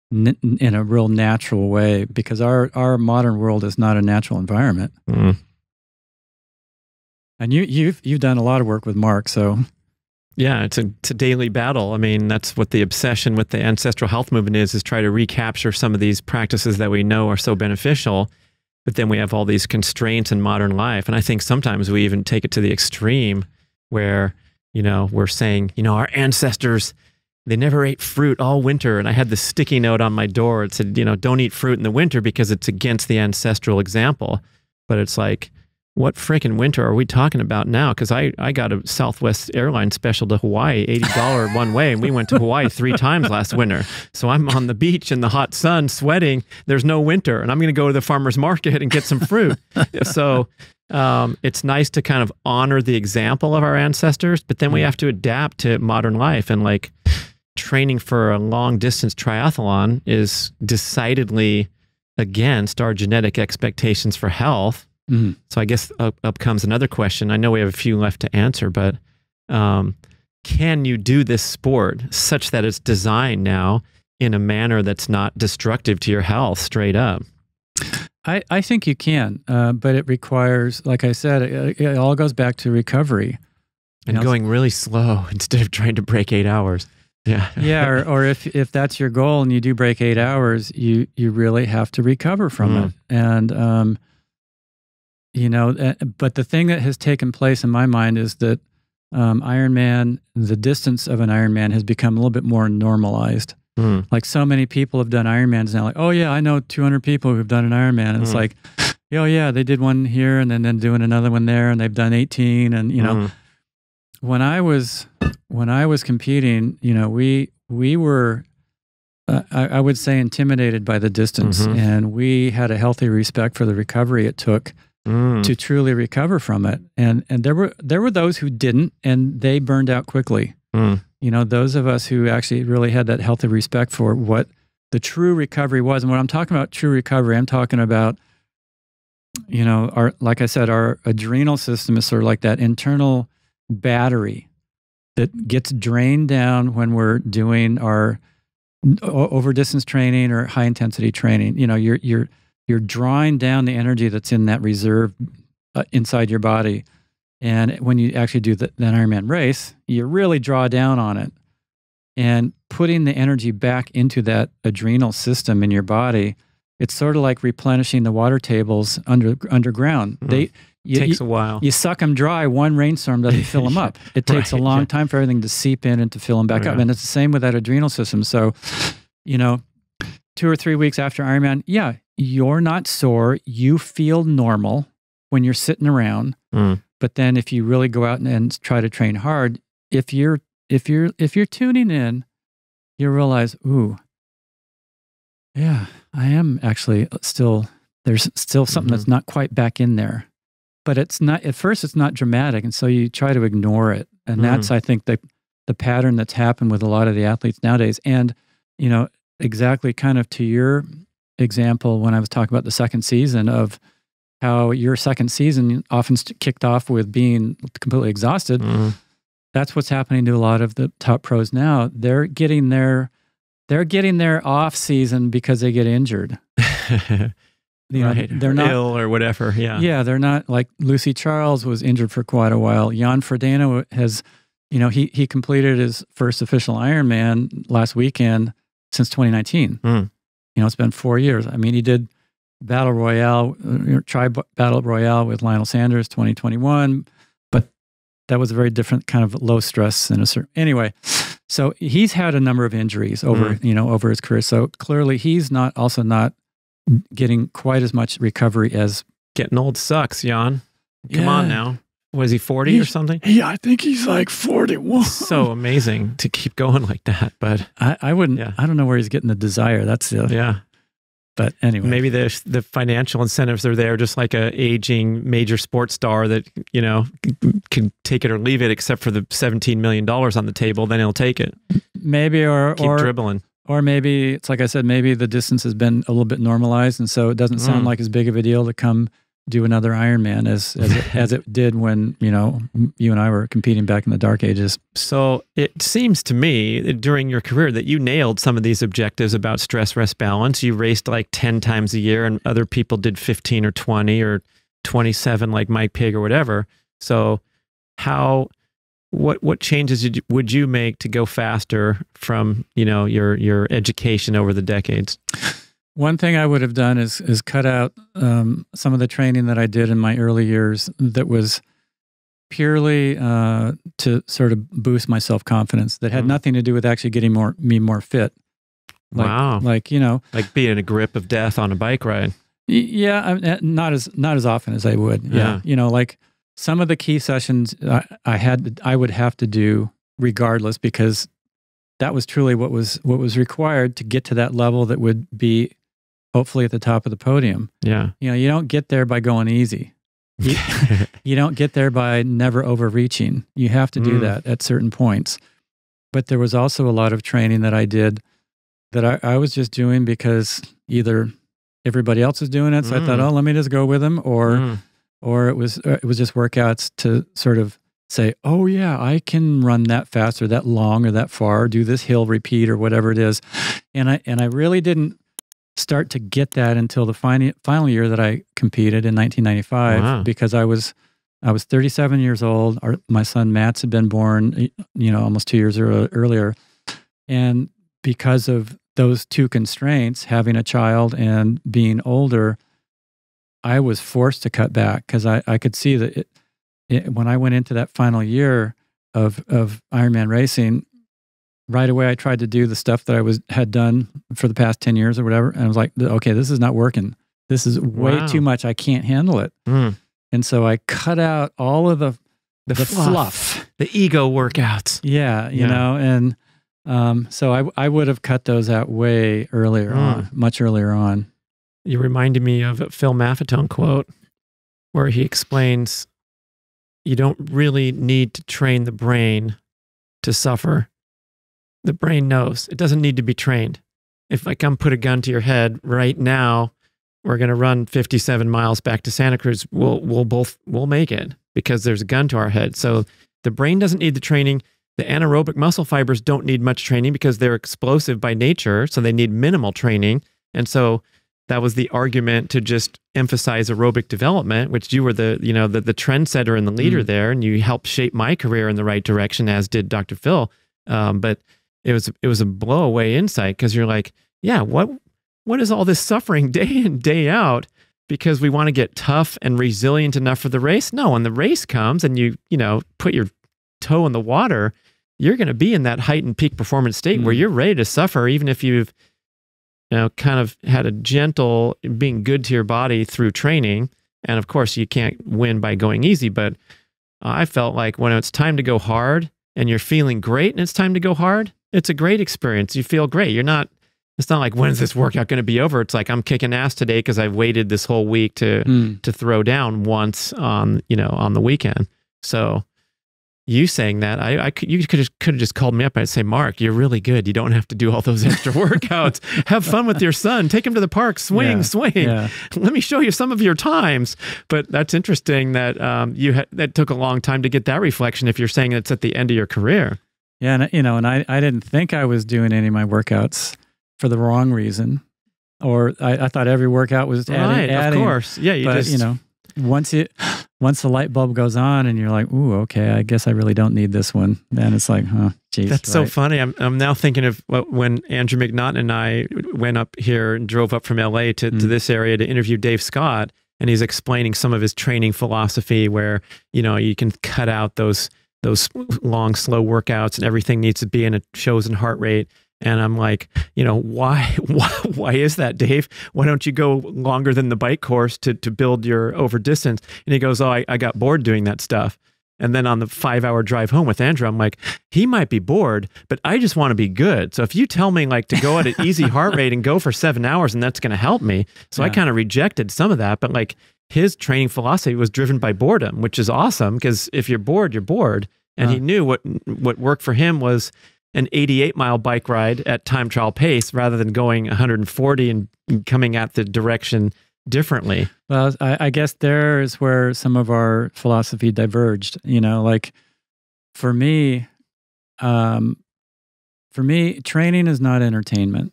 in a real natural way? Because our modern world is not a natural environment. And you've done a lot of work with Mark, so yeah, it's a daily battle. I mean, that's what the obsession with the ancestral health movement is try to recapture some of these practices that we know are so beneficial, but then we have all these constraints in modern life. And I think sometimes we even take it to the extreme where, we're saying, our ancestors, they never ate fruit all winter. And I had this sticky note on my door. It said, don't eat fruit in the winter because it's against the ancestral example. But it's like, what freaking winter are we talking about now? Because I got a Southwest Airlines special to Hawaii, $80 one way, and we went to Hawaii 3 times last winter. So I'm on the beach in the hot sun, sweating. There's no winter, and I'm going to go to the farmer's market and get some fruit. So it's nice to kind of honor the example of our ancestors, but then we have to adapt to modern life. And like training for a long distance triathlon is decidedly against our genetic expectations for health. So I guess up comes another question. I know we have a few left to answer, but can you do this sport such that it's designed now in a manner that's not destructive to your health straight up? I think you can, but it requires, like I said, it all goes back to recovery. And going really slow instead of trying to break 8 hours. Yeah. Yeah. Or if that's your goal and you do break 8 hours, you really have to recover from it. And you know, but the thing that has taken place in my mind is that Ironman, the distance of an Ironman has become a little bit more normalized. Like so many people have done Ironmans now. Like, oh yeah, I know 200 people who've done an Ironman. And it's like, oh yeah, they did one here and then doing another one there, and they've done 18. And you know, when I was competing, you know, we were, I would say, intimidated by the distance, and we had a healthy respect for the recovery it took to truly recover from it. And there were those who didn't, and they burned out quickly. You know, those of us who actually really had that healthy respect for what the true recovery was. And when I'm talking about true recovery, I'm talking about, you know, like I said, our adrenal system is sort of like that internal battery that gets drained down when we're doing our over distance training or high intensity training. You know, you're drawing down the energy that's in that reserve inside your body. And when you actually do that Ironman race, you really draw down on it. And putting the energy back into that adrenal system in your body, it's sort of like replenishing the water tables underground. Takes a while. You suck them dry. One rainstorm doesn't fill them up. It takes a long time for everything to seep in and to fill them back up. And it's the same with that adrenal system. So, you know, 2 or 3 weeks after Ironman, yeah, you're not sore. You feel normal when you're sitting around. But then if you really go out and try to train hard, if you're tuning in, you realize, ooh, yeah, I am actually there's still something that's not quite back in there. But it's not, at first it's not dramatic, and so you try to ignore it. And that's, I think, the pattern that's happened with a lot of the athletes nowadays. And, you know, exactly kind of to your example when I was talking about the second season, of how your second season often kicked off with being completely exhausted. That's what's happening to a lot of the top pros now. They're getting their off season because they get injured. You know, they're not ill or whatever. Yeah, they're not, like Lucy Charles was injured for quite a while. Jan Frodeno has, you know, he completed his first official Ironman last weekend since 2019. You know, it's been 4 years. I mean, he did Battle Royale, Battle Royale with Lionel Sanders 2021, but that was a very different kind of low stress anyway. So he's had a number of injuries over, you know, over his career. So clearly he's not getting quite as much recovery as... Getting old sucks, Jan. Come on now. Was he 40 or something? Yeah, I think he's like 41. So amazing to keep going like that. But I wouldn't, I don't know where he's getting the desire. That's the... But anyway, maybe the financial incentives are there, just like a aging major sports star that, you know, can take it or leave it, except for the $17 million on the table, then he'll take it. Maybe, keep dribbling. Or maybe it's like I said, maybe the distance has been a little bit normalized, and so it doesn't sound like as big of a deal to come do another Ironman as it did when, you know, you and I were competing back in the dark ages. So it seems to me during your career that you nailed some of these objectives about stress, rest, balance. You raced like 10 times a year, and other people did 15 or 20 or 27 like Mike Pigg or whatever. So what changes would you make to go faster from, you know, your education over the decades? One thing I would have done is cut out some of the training that I did in my early years that was purely to sort of boost my self-confidence, that had nothing to do with actually getting me more fit. Like, you know, like being in a grip of death on a bike ride. Yeah, not as often as I would. Yeah, you know, like some of the key sessions I would have to do regardless, because that was truly what was required to get to that level that would be hopefully at the top of the podium. Yeah. You know, you don't get there by going easy. You don't get there by never overreaching. You have to do that at certain points. But there was also a lot of training that I did that I was just doing because either everybody else was doing it, so I thought, oh, let me just go with them, or it was just workouts to sort of say, oh yeah, I can run that fast or that long or that far, do this hill repeat or whatever it is. And I really didn't start to get that until the final year that I competed in 1995, because I was 37 years old. My son Matt's had been born, you know, almost 2 years earlier. And because of those two constraints, having a child and being older, I was forced to cut back because I could see that when I went into that final year of Ironman racing, right away I tried to do the stuff that I had done for the past 10 years or whatever. And I was like, okay, this is not working. This is way too much. I can't handle it. And so I cut out all of the fluff, the ego workouts. Yeah, you know, and so I would have cut those out way earlier on, much earlier on. You reminded me of a Phil Maffetone quote where he explains, you don't really need to train the brain to suffer. The brain knows. It doesn't need to be trained. If I come put a gun to your head right now, we're going to run 57 miles back to Santa Cruz, we'll make it because there's a gun to our head. So the brain doesn't need the training. The anaerobic muscle fibers don't need much training because they're explosive by nature. So they need minimal training. And so that was the argument to just emphasize aerobic development, which you were the trendsetter and the leader there. And you helped shape my career in the right direction, as did Dr. Phil. But it was a blowaway insight because you're like, yeah, what is all this suffering day in, day out because we want to get tough and resilient enough for the race? No, when the race comes and you put your toe in the water, you're going to be in that heightened peak performance state where you're ready to suffer, even if you've kind of had a gentle being good to your body through training. And of course, you can't win by going easy, but I felt like when it's time to go hard and you're feeling great and it's time to go hard, it's a great experience. You feel great. It's not like, when's this workout going to be over? It's like, I'm kicking ass today because I've waited this whole week to throw down once on the weekend. So you saying that, you could have just called me up and I'd say, Mark, you're really good. You don't have to do all those extra workouts. Have fun with your son. Take him to the park. Swing. Yeah. Let me show you some of your times. But that's interesting that that took a long time to get that reflection if you're saying it's at the end of your career. Yeah, and I didn't think I was doing any of my workouts for the wrong reason, or I thought every workout was adding. Of course, yeah. But once the light bulb goes on and you're like, ooh, okay, I guess I really don't need this one. Then it's like, geez. That's so funny. I'm now thinking of when Andrew McNaughton and I went up here and drove up from LA to this area to interview Dave Scott, and he's explaining some of his training philosophy where you can cut out those long, slow workouts and everything needs to be in a chosen heart rate. And I'm like, why is that, Dave? Why don't you go longer than the bike course to build your over distance? And he goes, oh, I got bored doing that stuff. And then on the 5-hour drive home with Andrew, I'm like, he might be bored, but I just want to be good. So if you tell me like to go at an easy heart rate and go for 7 hours, and that's going to help me. So I kind of rejected some of that, but like his training philosophy was driven by boredom, which is awesome because if you're bored, you're bored. And he knew what worked for him was an 88-mile bike ride at time trial pace rather than going 140 and coming at the direction differently. Well, I guess there is where some of our philosophy diverged. Like for me, training is not entertainment.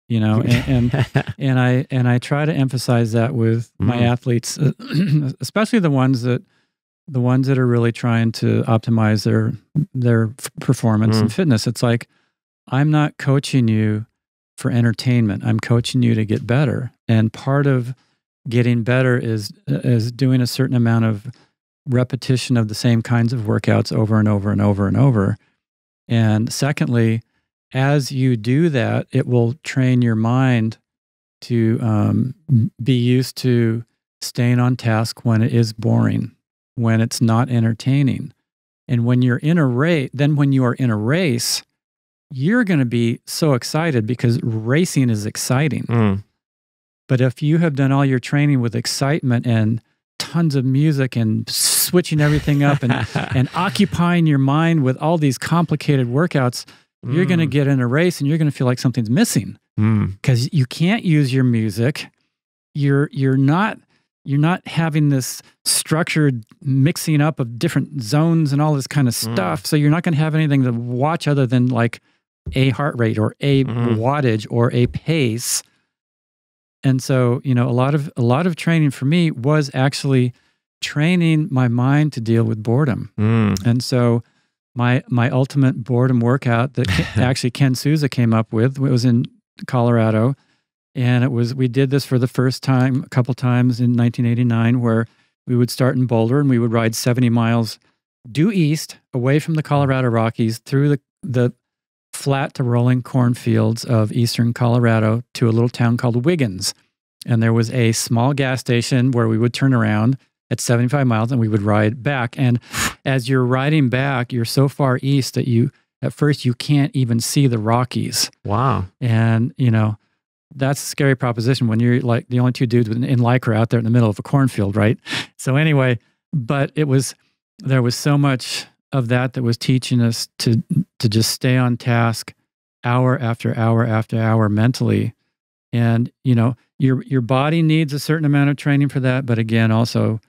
And I try to emphasize that with my athletes, especially the ones that are really trying to optimize their performance and fitness. It's like, I'm not coaching you for entertainment. I'm coaching you to get better. And part of getting better is doing a certain amount of repetition of the same kinds of workouts over and over and over and over. And secondly, as you do that, it will train your mind to be used to staying on task when it is boring, when it's not entertaining. And when you're in a race, you're going to be so excited because racing is exciting. But if you have done all your training with excitement and tons of music and switching everything up and occupying your mind with all these complicated workouts, you're going to get in a race and you're going to feel like something's missing because you can't use your music. You're not having this structured mixing up of different zones and all this kind of stuff. So you're not going to have anything to watch other than like a heart rate or a wattage or a pace. And so, a lot of training for me was actually training my mind to deal with boredom. And so my ultimate boredom workout that actually Ken Souza came up with, it was in Colorado. And we did this for the first time, a couple times in 1989, where we would start in Boulder and we would ride 70 miles due east, away from the Colorado Rockies, through the flat to rolling cornfields of eastern Colorado to a little town called Wiggins. And there was a small gas station where we would turn around at 75 miles and we would ride back. And as you're riding back, you're so far east that at first you can't even see the Rockies. Wow. And, that's a scary proposition when you're like the only two dudes in Lycra out there in the middle of a cornfield, right? So anyway, but there was so much of that was teaching us to just stay on task hour after hour after hour mentally. And, your body needs a certain amount of training for that. But again, also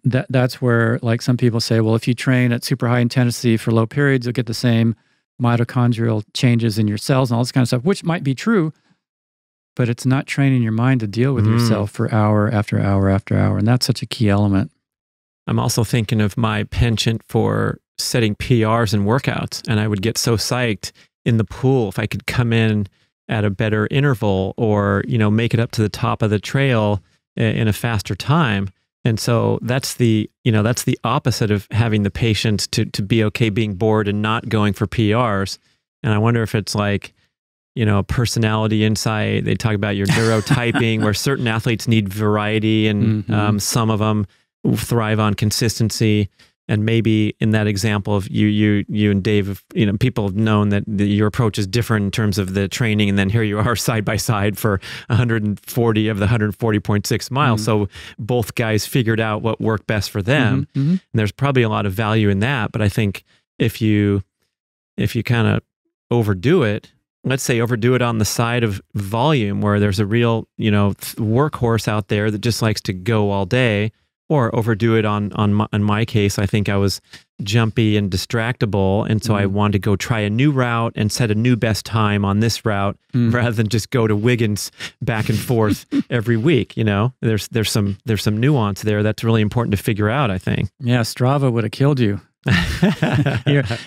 that's where, like, some people say, well, if you train at super high intensity for low periods, you'll get the same mitochondrial changes in your cells and all this kind of stuff, which might be true. But it's not training your mind to deal with yourself for hour after hour after hour. And that's such a key element. I'm also thinking of my penchant for setting PRs and workouts. And I would get so psyched in the pool if I could come in at a better interval or, make it up to the top of the trail in a faster time. And so that's the opposite of having the patience to be okay being bored and not going for PRs. And I wonder if it's like, personality insight. They talk about your neurotyping, where certain athletes need variety and some of them thrive on consistency. And maybe in that example of you and Dave, people have known that your approach is different in terms of the training. And then here you are side by side for 140 of the 140.6 miles. So both guys figured out what worked best for them. And there's probably a lot of value in that. But I think if you kind of overdo it, let's say overdo it on the side of volume where there's a real, workhorse out there that just likes to go all day, or overdo it in my case, I think I was jumpy and distractible. And so I wanted to go try a new route and set a new best time on this route rather than just go to Wiggins back and forth every week. There's some nuance there that's really important to figure out, I think. Yeah, Strava would have killed you.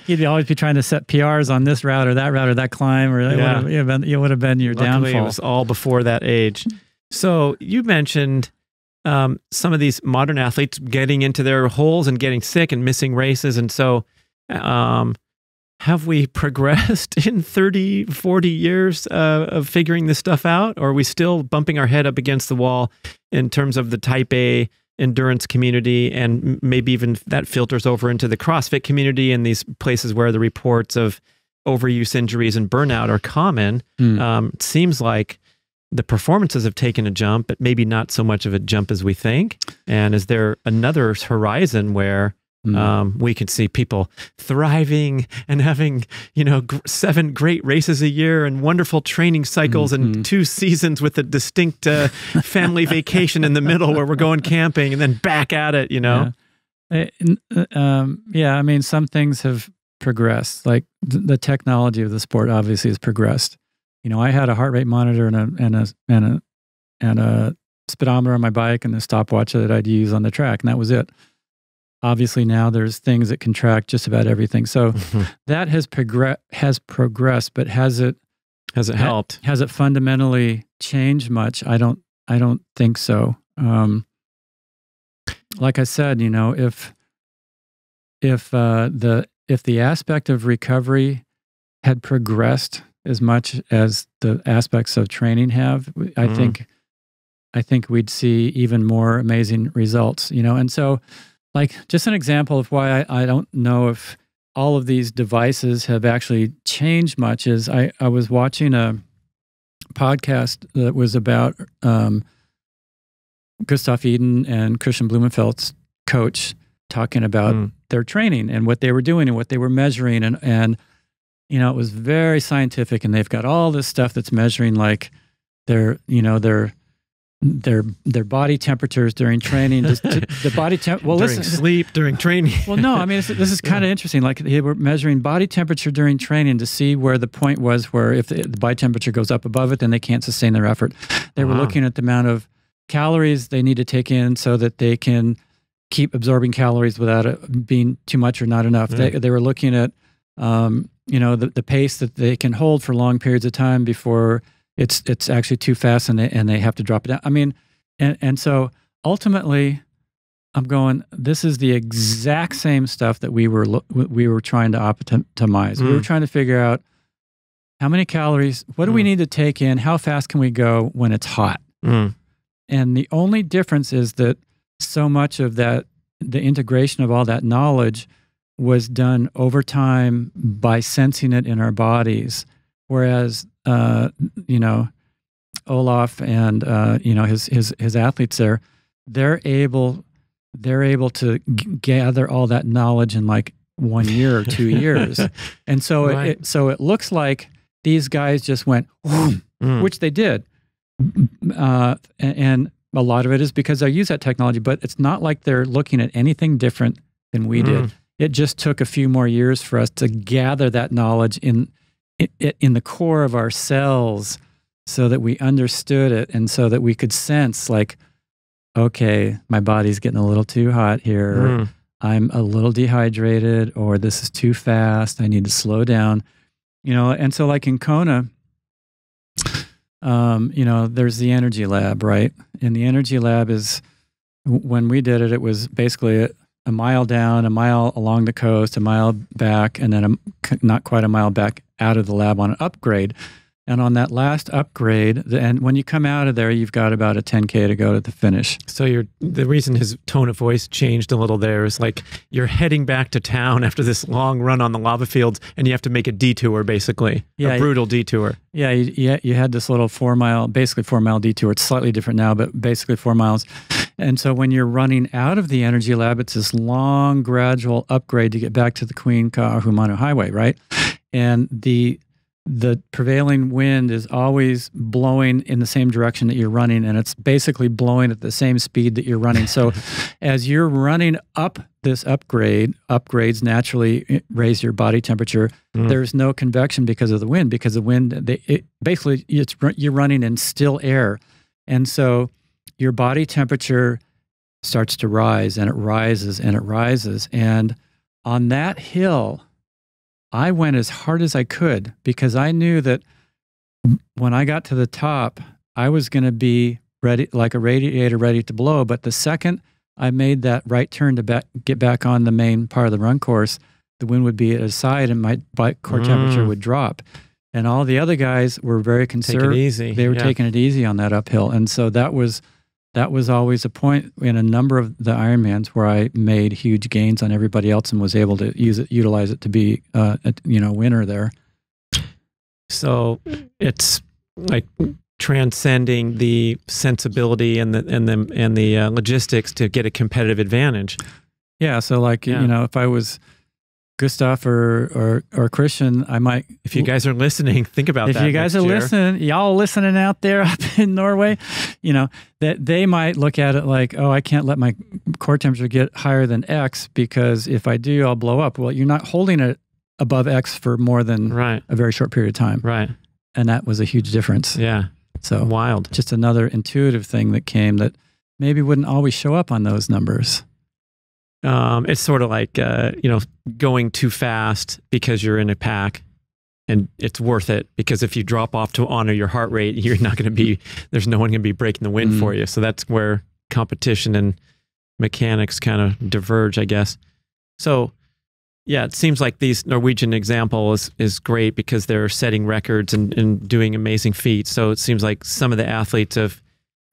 You'd always be trying to set PRs on this route or that climb, or it would have been your Luckily, downfall. It was all before that age. So you mentioned some of these modern athletes getting into their holes and getting sick and missing races. And so have we progressed in 30, 40 years of figuring this stuff out? Or are we still bumping our head up against the wall in terms of the type A endurance community, and maybe even that filters over into the CrossFit community and these places where the reports of overuse injuries and burnout are common? It seems like the performances have taken a jump, but maybe not so much of a jump as we think. And is there another horizon where we can see people thriving and having, 7 great races a year and wonderful training cycles and 2 seasons with a distinct family vacation in the middle where we're going camping and then back at it, Yeah. I mean, some things have progressed. Like the technology of the sport obviously has progressed. I had a heart rate monitor and a speedometer on my bike and a stopwatch that I'd use on the track, and that was it. Obviously, now there's things that can track just about everything. So that has progressed, but has it helped? Has it fundamentally changed much? I don't think so. Like I said, if the aspect of recovery had progressed as much as the aspects of training have, I think we'd see even more amazing results. And so, like, just an example of why I don't know if all of these devices have actually changed much is I was watching a podcast that was about Gustav Eden and Christian Blumenfeld's coach talking about their training and what they were doing and what they were measuring. And it was very scientific, and they've got all this stuff that's measuring like their body temperatures during training. The body temp. Well, during sleep, during training. Well, no, I mean, this is kind of interesting. Like, they were measuring body temperature during training to see where the point was where if the body temperature goes up above it, then they can't sustain their effort. They were looking at the amount of calories they need to take in so that they can keep absorbing calories without it being too much or not enough. They were looking at, the pace that they can hold for long periods of time before it's actually too fast, and they have to drop it down. I mean, and so ultimately, I'm going, this is the exact same stuff that we were trying to optimize. We were trying to figure out how many calories, what do we need to take in, how fast can we go when it's hot? And the only difference is that so much of that, the integration of all that knowledge was done over time by sensing it in our bodies. Whereas, you know, Olaf and, you know, his athletes there, they're able to gather all that knowledge in like 1 year or 2 years. And so it looks like these guys just went, which they did. And a lot of it is because I use that technology, but it's not like they're looking at anything different than we did. It just took a few more years for us to gather that knowledge in the core of our cells so that we understood it and so that we could sense like, okay, my body's getting a little too hot here. I'm a little dehydrated, or this is too fast. I need to slow down, you know? And so like in Kona, you know, there's the energy lab, right? And the energy lab is, when we did it, it was basically a mile down, a mile along the coast, a mile back, and then not quite a mile back out of the lab on an upgrade. And on that last upgrade, and when you come out of there, you've got about a 10K to go to the finish. So the reason his tone of voice changed a little there is like you're heading back to town after this long run on the lava fields, and you have to make a detour, basically, a brutal detour. Yeah, you had this little 4 mile, basically 4 mile detour. It's slightly different now, but basically 4 miles. And so when you're running out of the energy lab, it's this long, gradual upgrade to get back to the Queen Kahumanu Highway, right? And the prevailing wind is always blowing in the same direction that you're running, and it's basically blowing at the same speed that you're running. So as you're running up this upgrades naturally raise your body temperature. There's no convection because of the wind, because the wind, basically you're running in still air. And so your body temperature starts to rise, and it rises and it rises. And on that hill, I went as hard as I could because I knew that when I got to the top, I was going to be ready, like a radiator ready to blow. But the second I made that right turn to get back on the main part of the run course, the wind would be at a side and my bike core temperature would drop. And all the other guys were very conservative. Take it easy. They were taking it easy on that uphill. And so that was always a point in a number of the Ironmans where I made huge gains on everybody else and was able to utilize it to be, a winner there. So it's like transcending the sensibility and the logistics to get a competitive advantage. Yeah. So like, if I was Gustav or Christian, I might. If you guys are listening, think about that. If you guys are listening, y'all listening out there up in Norway, that they might look at it like, oh, I can't let my core temperature get higher than X because if I do, I'll blow up. Well, you're not holding it above X for more than a very short period of time. Right. And that was a huge difference. Yeah. So wild. Just another intuitive thing that came that maybe wouldn't always show up on those numbers. It's sort of like, going too fast because you're in a pack, and it's worth it because if you drop off to honor your heart rate, you're not going to be, there's no one going to be breaking the wind for you. So that's where competition and mechanics kind of diverge, I guess. So yeah, it seems like these Norwegian example is great because they're setting records and doing amazing feats. So it seems like some of the athletes have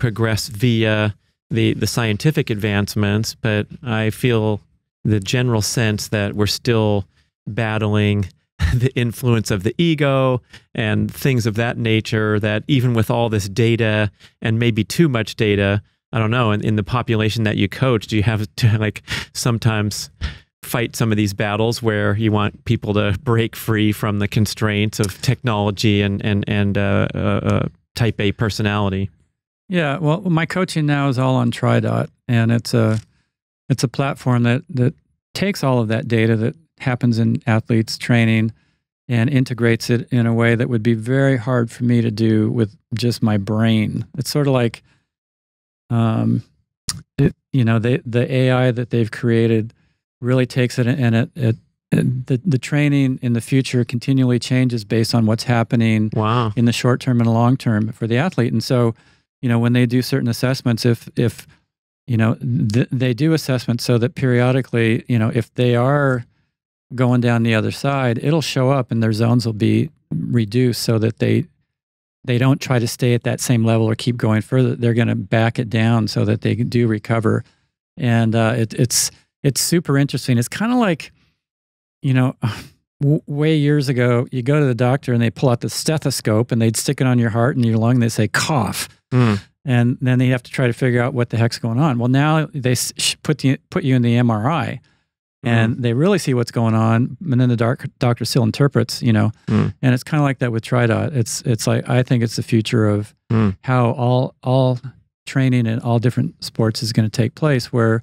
progressed via the scientific advancements, but I feel the general sense that we're still battling the influence of the ego and things of that nature, that even with all this data and maybe too much data, I don't know, in the population that you coach, do you have to like sometimes fight some of these battles where you want people to break free from the constraints of technology and type A personality? Yeah, well, my coaching now is all on TriDot, and it's a platform that takes all of that data that happens in athletes training and integrates it in a way that would be very hard for me to do with just my brain. It's sort of like, the AI that they've created really takes it and it the training in the future continually changes based on what's happening Wow. in the short term and long term for the athlete. And so, when they do certain assessments, if they do assessments so that periodically, if they are going down the other side, it'll show up and their zones will be reduced so that they don't try to stay at that same level or keep going further. They're going to back it down so that they do recover. And it's super interesting. It's kind of like, way years ago, you go to the doctor and they pull out the stethoscope and they'd stick it on your heart and your lung. And they say cough, and then they have to try to figure out what the heck's going on. Well, now they put you in the MRI, and they really see what's going on. And then the doctor still interprets, and it's kind of like that with TriDot. It's like, I think it's the future of how all training in all different sports is going to take place, where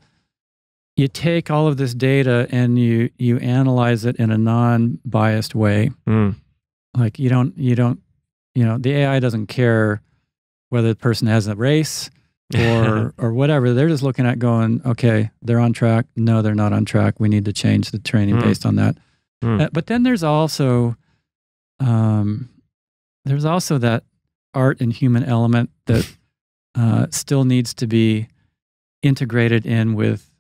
you take all of this data and you analyze it in a non-biased way. Like you don't, the AI doesn't care whether the person has a race or whatever. They're just looking at going, okay, they're on track. No, they're not on track. We need to change the training based on that. But then there's also that art and human element that still needs to be integrated in with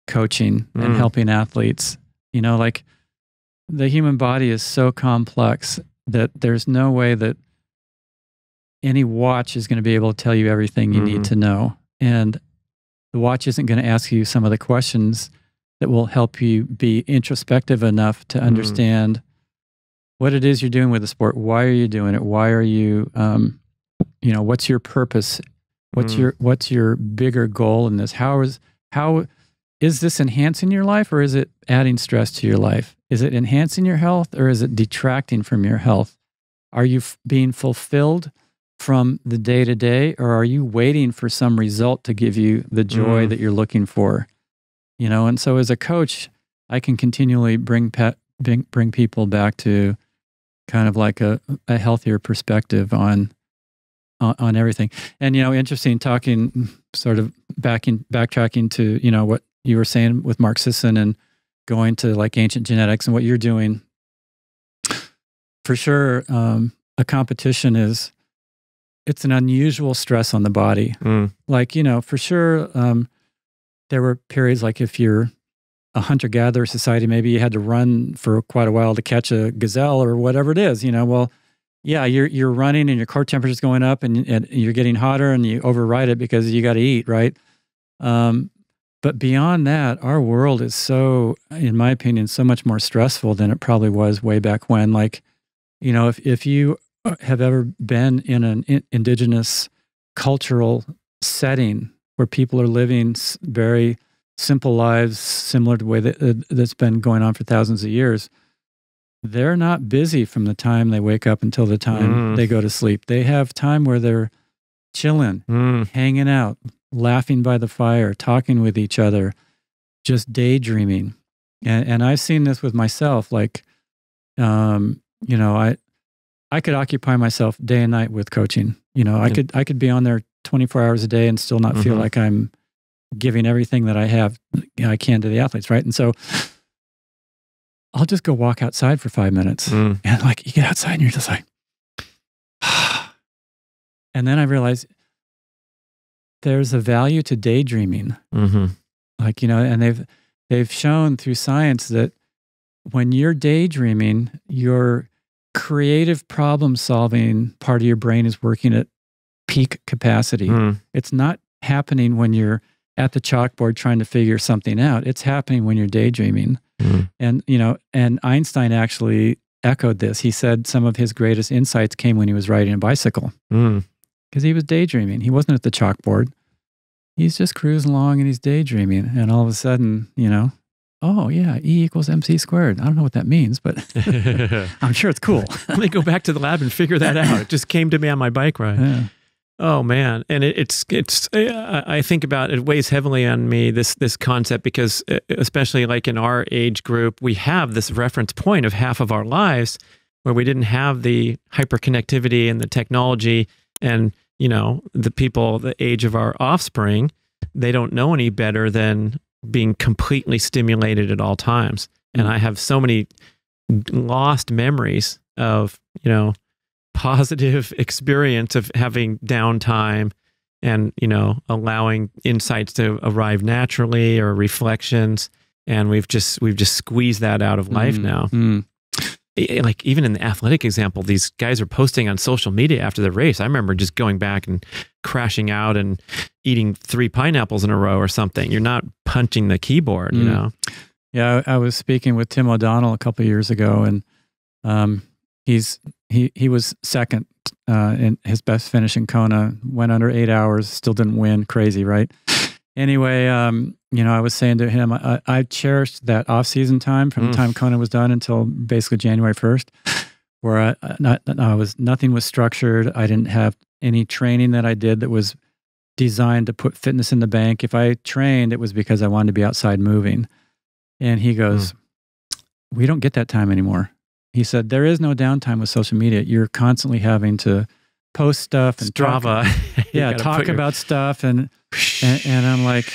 coaching and helping athletes. Like the human body is so complex that there's no way that any watch is going to be able to tell you everything you need to know. And the watch isn't going to ask you some of the questions that will help you be introspective enough to understand what it is you're doing with the sport. Why are you doing it? Why are you, what's your purpose? What's your bigger goal in this? How is this enhancing your life, or is it adding stress to your life? Is it enhancing your health, or is it detracting from your health? Are you being fulfilled from the day-to-day, or are you waiting for some result to give you the joy that you're looking for? And so as a coach, I can continually bring people back to kind of like a healthier perspective on everything. And, interesting talking, sort of backtracking to, what you were saying with Mark Sisson and going to like ancient genetics and what you're doing. For sure, a competition it's an unusual stress on the body. Like, for sure, there were periods like if you're a hunter-gatherer society, maybe you had to run for quite a while to catch a gazelle or whatever it is, well, yeah, you're running and your core temperature's going up and you're getting hotter and you override it because you got to eat, right? But beyond that, our world is so, in my opinion, so much more stressful than it probably was way back when. Like, if you have ever been in an indigenous cultural setting where people are living very simple lives, similar to the way that's been going on for thousands of years, they're not busy from the time they wake up until the time they go to sleep. They have time where they're chilling, hanging out, laughing by the fire, talking with each other, just daydreaming. And I've seen this with myself. Like, I could occupy myself day and night with coaching. I could be on there 24 hours a day and still not feel like I'm giving everything that I can to the athletes, right? And so I'll just go walk outside for 5 minutes. And like, you get outside and you're just like, and then I realize there's a value to daydreaming. Like, and they've shown through science that when you're daydreaming, your creative problem solving part of your brain is working at peak capacity. It's not happening when you're at the chalkboard trying to figure something out. It's happening when you're daydreaming. And, and Einstein actually echoed this. He said some of his greatest insights came when he was riding a bicycle because he was daydreaming. He wasn't at the chalkboard. He's just cruising along and he's daydreaming. And all of a sudden, oh yeah, E equals MC squared. I don't know what that means, but I'm sure it's cool. Let me go back to the lab and figure that out. It just came to me on my bike ride. Yeah. Oh man. And I think about it weighs heavily on me, this concept, because especially like in our age group, we have this reference point of half of our lives where we didn't have the hyperconnectivity and the technology and, the people, the age of our offspring, they don't know any better than being completely stimulated at all times. And I have so many lost memories of, you know, positive experience of having downtime and, you know, allowing insights to arrive naturally or reflections. And we've just squeezed that out of life now. Like even in the athletic example, these guys are posting on social media after the race. I remember just going back and crashing out and eating 3 pineapples in a row or something. You're not punching the keyboard, you know? Yeah, I was speaking with Tim O'Donnell a couple of years ago, and he was second in his best finish in Kona, went under 8 hours, still didn't win. Crazy, right? Anyway, you know, I was saying to him, I cherished that off-season time from the time Kona was done until basically January 1st, where nothing was structured. I didn't have any training that I did that was designed to put fitness in the bank. If I trained, it was because I wanted to be outside moving. And he goes, we don't get that time anymore. He said, there is no downtime with social media. You're constantly having to post stuff and Strava. talk about stuff. And I'm like,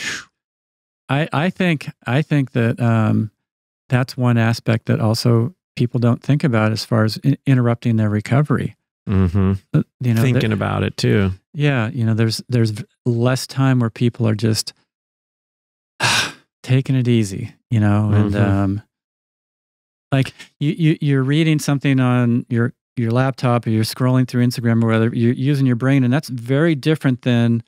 I think that that's one aspect that also people don't think about as far as interrupting their recovery. You know, thinking about it too. Yeah. You know, there's less time where people are just taking it easy, you know, and like you're reading something on your laptop, or you're scrolling through Instagram, or whether you're using your brain, and that's very different than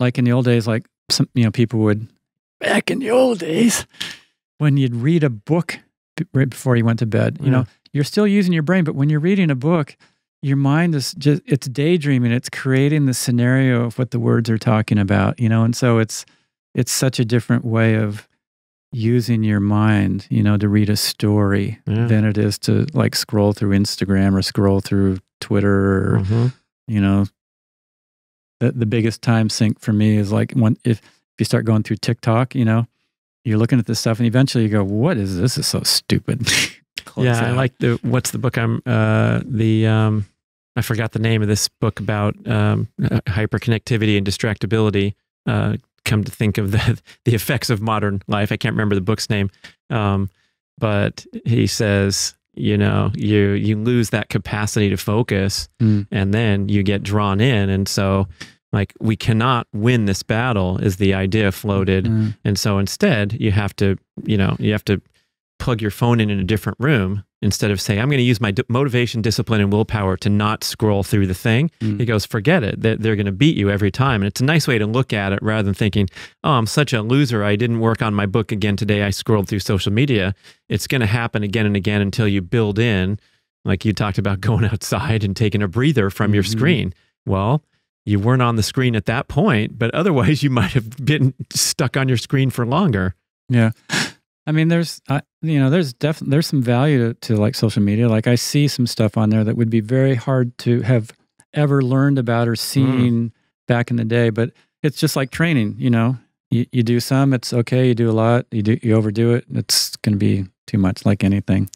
like in the old days, like some, you know, people would back in the old days when you'd read a book right before you went to bed. You know, you're still using your brain, but when you're reading a book, your mind is just, it's daydreaming. It's creating the scenario of what the words are talking about, you know? And so it's such a different way of using your mind, you know, to read a story than it is to like scroll through Instagram or scroll through Twitter or, you know, the biggest time sink for me is like if you start going through TikTok, you know, you're looking at this stuff and eventually you go, what is this? This is so stupid. I like what's the book I forgot the name of this book about hyperconnectivity and distractibility. Come to think of the effects of modern life. I can't remember the book's name. But he says, you know, you lose that capacity to focus and then you get drawn in. And so like, we cannot win this battle is the idea floated. And so instead you have to plug your phone in a different room instead of saying, I'm going to use my motivation, discipline, and willpower to not scroll through the thing. He goes, forget it. They're going to beat you every time. And it's a nice way to look at it rather than thinking, oh, I'm such a loser. I didn't work on my book again today. I scrolled through social media. It's going to happen again and again until you build in, like you talked about going outside and taking a breather from your screen. Well, you weren't on the screen at that point, but otherwise you might have been stuck on your screen for longer. Yeah. I mean, there's some value to like social media. Like I see some stuff on there that would be very hard to have ever learned about or seen back in the day. But it's just like training, you know, you do some, it's okay. You do a lot, you overdo it. It's going to be too much, like anything.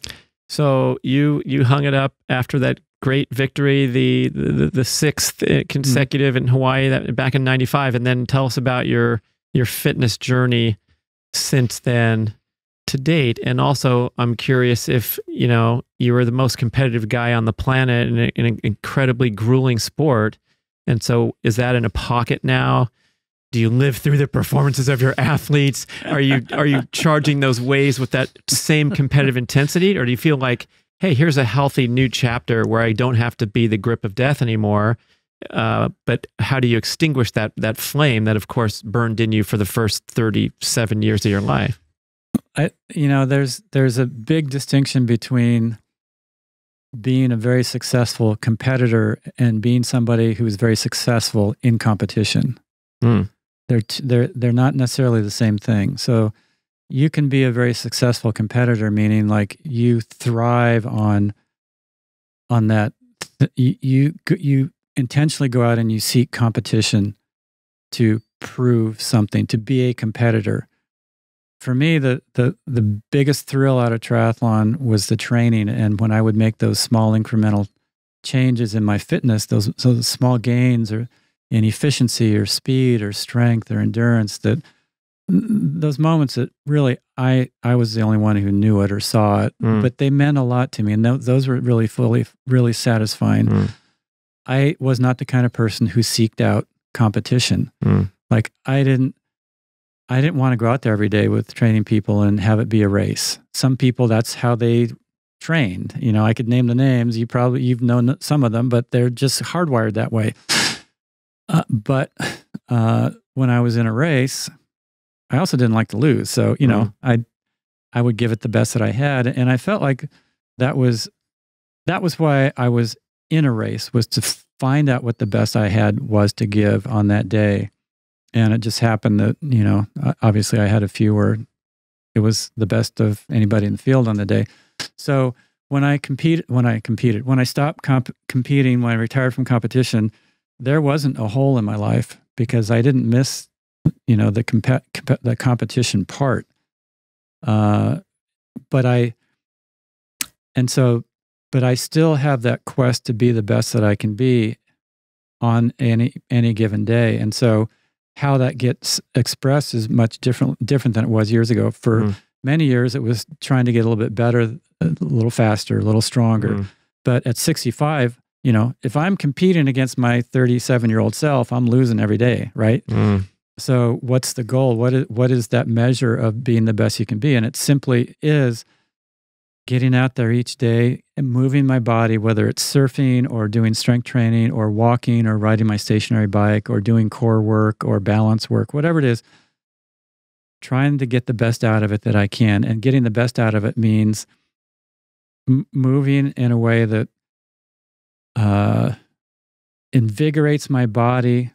So you hung it up after that great victory, the sixth consecutive in Hawaii back in '95, and then tell us about your fitness journey since then to date. And also, I'm curious if, you know, you were the most competitive guy on the planet in an incredibly grueling sport. And so is that in a pocket now? Do you live through the performances of your athletes? Are you charging those waves with that same competitive intensity? Or do you feel like, hey, here's a healthy new chapter where I don't have to be the grip of death anymore? But how do you extinguish that flame that, of course, burned in you for the first 37 years of your life? There's a big distinction between being a very successful competitor and being somebody who's very successful in competition. They're not necessarily the same thing. So you can be a very successful competitor, meaning like you thrive on that. You intentionally go out and you seek competition to prove something, to be a competitor. For me, the biggest thrill out of triathlon was the training. And when I would make those small incremental changes in my fitness, those small gains or in efficiency or speed or strength or endurance, those those moments that really I was the only one who knew it or saw it, but they meant a lot to me, and those were really satisfying. I was not the kind of person who seeked out competition. Like I didn't want to go out there every day with training people and have it be a race. Some people, that's how they trained. You know, I could name the names. You've known some of them, but they're just hardwired that way. But when I was in a race, I also didn't like to lose. So, you know, I would give it the best that I had. And I felt like that was why I was in a race, was to find out what the best I had was to give on that day. And it just happened that, you know, obviously I had a few where it was the best of anybody in the field on the day. So when I stopped competing, when I retired from competition, there wasn't a hole in my life because I didn't miss, you know, the competition part. But I still have that quest to be the best that I can be on any given day. And so how that gets expressed is much different than it was years ago. For many years, it was trying to get a little bit better, a little faster, a little stronger. But at 65, you know, if I'm competing against my 37-year-old self, I'm losing every day, right? So what's the goal? What is that measure of being the best you can be? And it simply is getting out there each day and moving my body, whether it's surfing or doing strength training or walking or riding my stationary bike or doing core work or balance work, whatever it is, trying to get the best out of it that I can. And getting the best out of it means moving in a way that invigorates my body,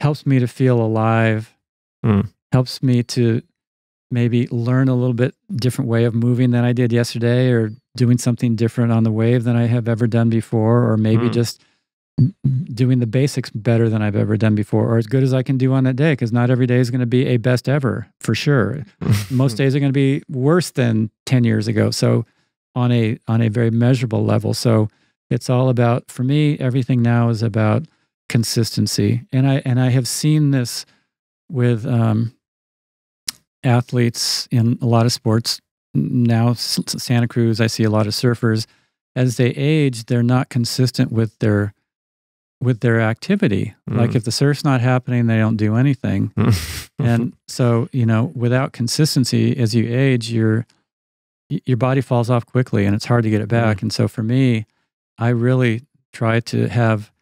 helps me to feel alive, helps me to maybe learn a little bit different way of moving than I did yesterday, or doing something different on the wave than I have ever done before, or maybe just doing the basics better than I've ever done before, or as good as I can do on that day, because not every day is going to be a best ever, for sure. Most days are going to be worse than 10 years ago. So on a very measurable level. So it's all about, for me, everything now is about consistency. And I have seen this with athletes in a lot of sports. Now, Santa Cruz, I see a lot of surfers. As they age, they're not consistent with their activity. Like if the surf's not happening, they don't do anything. And so, you know, without consistency, as you age, your body falls off quickly and it's hard to get it back. And so for me, I really try to have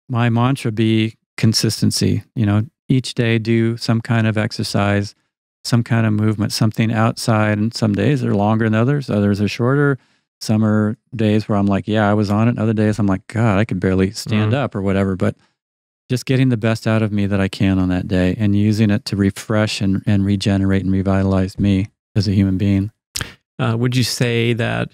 my mantra be consistency. You know, each day do some kind of exercise, some kind of movement, something outside. And some days are longer than others. Others are shorter. Some are days where I'm like, yeah, I was on it. Other days I'm like, God, I could barely stand up or whatever. But just getting the best out of me that I can on that day and using it to refresh and regenerate and revitalize me as a human being. Would you say that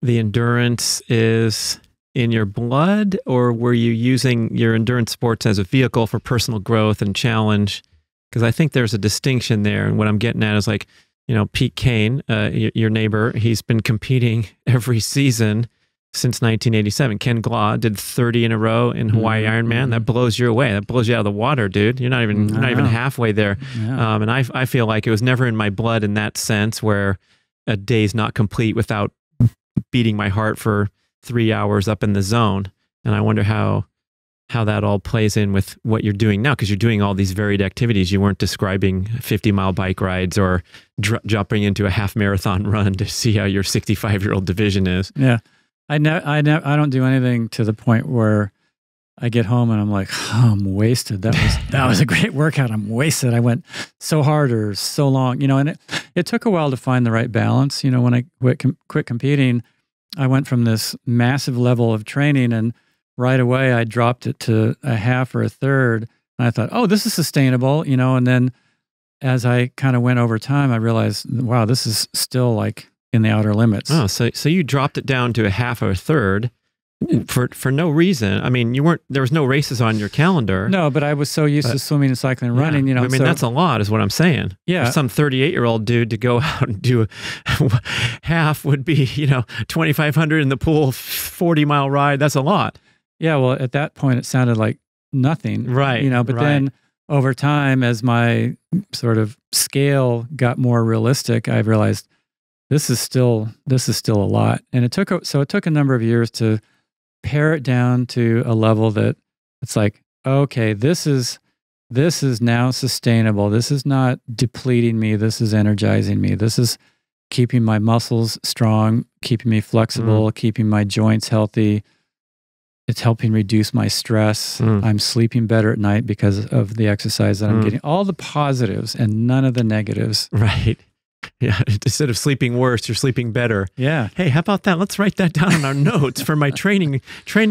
the endurance is in your blood, or were you using your endurance sports as a vehicle for personal growth and challenge? Because I think there's a distinction there. And what I'm getting at is like, you know, Pete Kane, your neighbor, he's been competing every season since 1987. Ken Glaw did 30 in a row in Hawaii Ironman. That blows you away. That blows you out of the water, dude. You're not even halfway there. Yeah. And I feel like it was never in my blood in that sense, where a day's not complete without beating my heart for 3 hours up in the zone. And I wonder how that all plays in with what you're doing now, because you're doing all these varied activities. You weren't describing 50-mile bike rides or jumping into a half marathon run to see how your 65-year-old division is. Yeah. I don't do anything to the point where I get home and I'm like, oh, I'm wasted. That was a great workout. I'm wasted. I went so hard or so long, you know, and it took a while to find the right balance. You know, when I quit competing, I went from this massive level of training, and right away I dropped it to a half or a third. And I thought, oh, this is sustainable, you know, and then as I kind of went over time, I realized, wow, this is still like in the outer limits. Oh, so you dropped it down to a half or a third for no reason. I mean, there was no races on your calendar. No, but I was so used to swimming and cycling and running, you know. I mean, that's a lot is what I'm saying. Yeah. For some 38-year-old dude to go out and do half would be, you know, 2,500 in the pool, 40-mile ride. That's a lot. Yeah, well, at that point, it sounded like nothing. Right. You know, but then over time, as my sort of scale got more realistic, I realized this is still a lot. And it took a number of years to pare it down to a level that it's like, okay, this is now sustainable. This is not depleting me. This is energizing me. This is keeping my muscles strong, keeping me flexible, keeping my joints healthy. It's helping reduce my stress. I'm sleeping better at night because of the exercise that I'm getting. All the positives and none of the negatives. Right. Yeah. Instead of sleeping worse, you're sleeping better. Yeah. Hey, how about that? Let's write that down in our notes for my training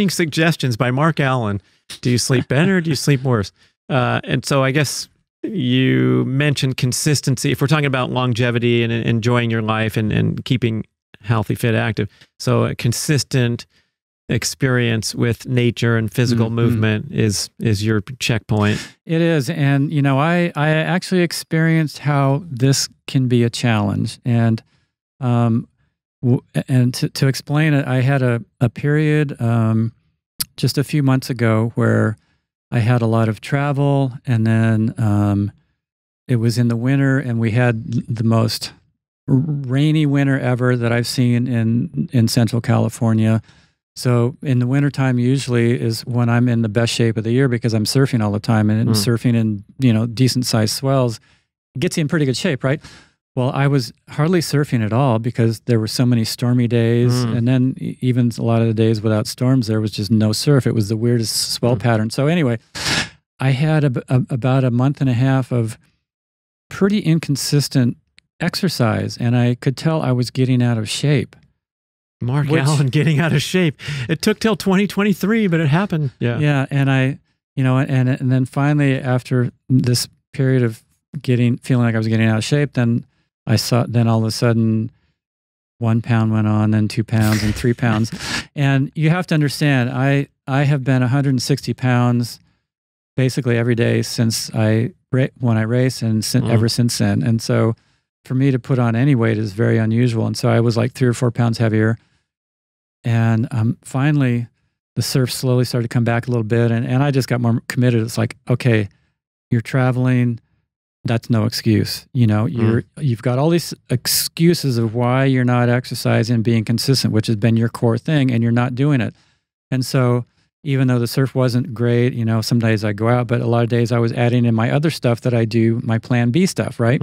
suggestions by Mark Allen. Do you sleep better or do you sleep worse? And so I guess you mentioned consistency. If we're talking about longevity and enjoying your life and keeping healthy, fit, active. So a consistent experience with nature and physical movement is your checkpoint. It is. And, you know, I actually experienced how this can be a challenge. And to explain it, I had a period just a few months ago where I had a lot of travel, and then it was in the winter, and we had the most rainy winter ever that I've seen in Central California. So in the wintertime usually is when I'm in the best shape of the year because I'm surfing all the time, and surfing in, you know, decent sized swells gets you in pretty good shape, right? Well, I was hardly surfing at all because there were so many stormy days. And then even a lot of the days without storms, there was just no surf. It was the weirdest swell pattern. So anyway, I had about a month and a half of pretty inconsistent exercise, and I could tell I was getting out of shape. Mark Allen getting out of shape. It took till 2023, but it happened. Yeah. Yeah. And and then finally, after this period of feeling like I was getting out of shape, then all of a sudden 1 pound went on, then 2 pounds and 3 pounds. And you have to understand, I have been 160 pounds basically every day since when I race and ever since then. And so for me to put on any weight is very unusual. And so I was like 3 or 4 pounds heavier. And finally, the surf slowly started to come back a little bit. And I just got more committed. It's like, okay, you're traveling. That's no excuse. You know, you've got all these excuses of why you're not exercising and being consistent, which has been your core thing, and you're not doing it. And so even though the surf wasn't great, you know, some days I go out, but a lot of days I was adding in my other stuff that I do, my plan B stuff, right?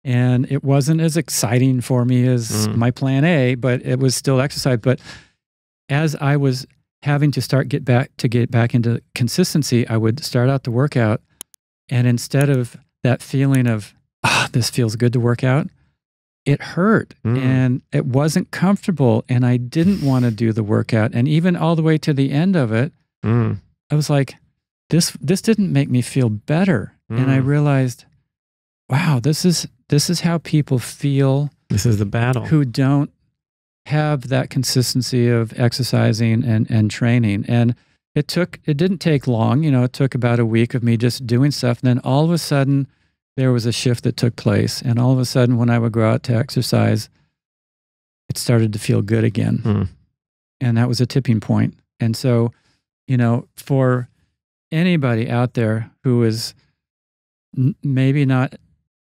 And it wasn't as exciting for me as my plan A, but it was still exercise. But as I was having to get back into consistency, I would start out the workout, and instead of that feeling of, this feels good to work out, it hurt and it wasn't comfortable, and I didn't want to do the workout. And even all the way to the end of it, I was like, this didn't make me feel better. And I realized, wow, this is how people feel. This is the battle. Who don't have that consistency of exercising and training. And it didn't take long. You know, it took about a week of me just doing stuff. And then all of a sudden, there was a shift that took place. And all of a sudden, when I would go out to exercise, it started to feel good again. And that was a tipping point. And so, you know, for anybody out there who is maybe not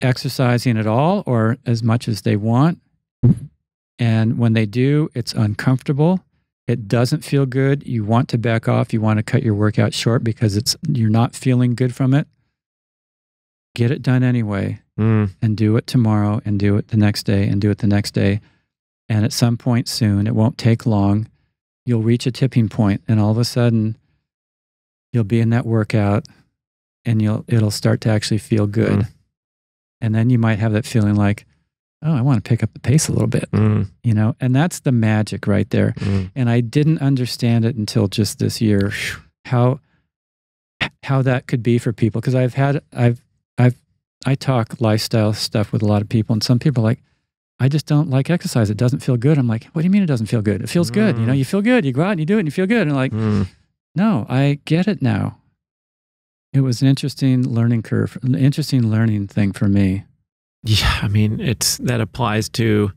exercising at all or as much as they want, and when they do, it's uncomfortable, it doesn't feel good, you want to back off, you want to cut your workout short because you're not feeling good from it, get it done anyway, and do it tomorrow, and do it the next day, and do it the next day. And at some point soon, it won't take long, you'll reach a tipping point, and all of a sudden you'll be in that workout and it'll start to actually feel good. And then you might have that feeling like, oh, I want to pick up the pace a little bit, you know, and that's the magic right there. And I didn't understand it until just this year, how that could be for people. Because I talk lifestyle stuff with a lot of people, and some people are like, I just don't like exercise. It doesn't feel good. I'm like, what do you mean it doesn't feel good? It feels good. You know, you feel good. You go out and you do it and you feel good. And I'm like, no, I get it now. It was an interesting learning curve, an interesting learning thing for me. Yeah, I mean, that applies to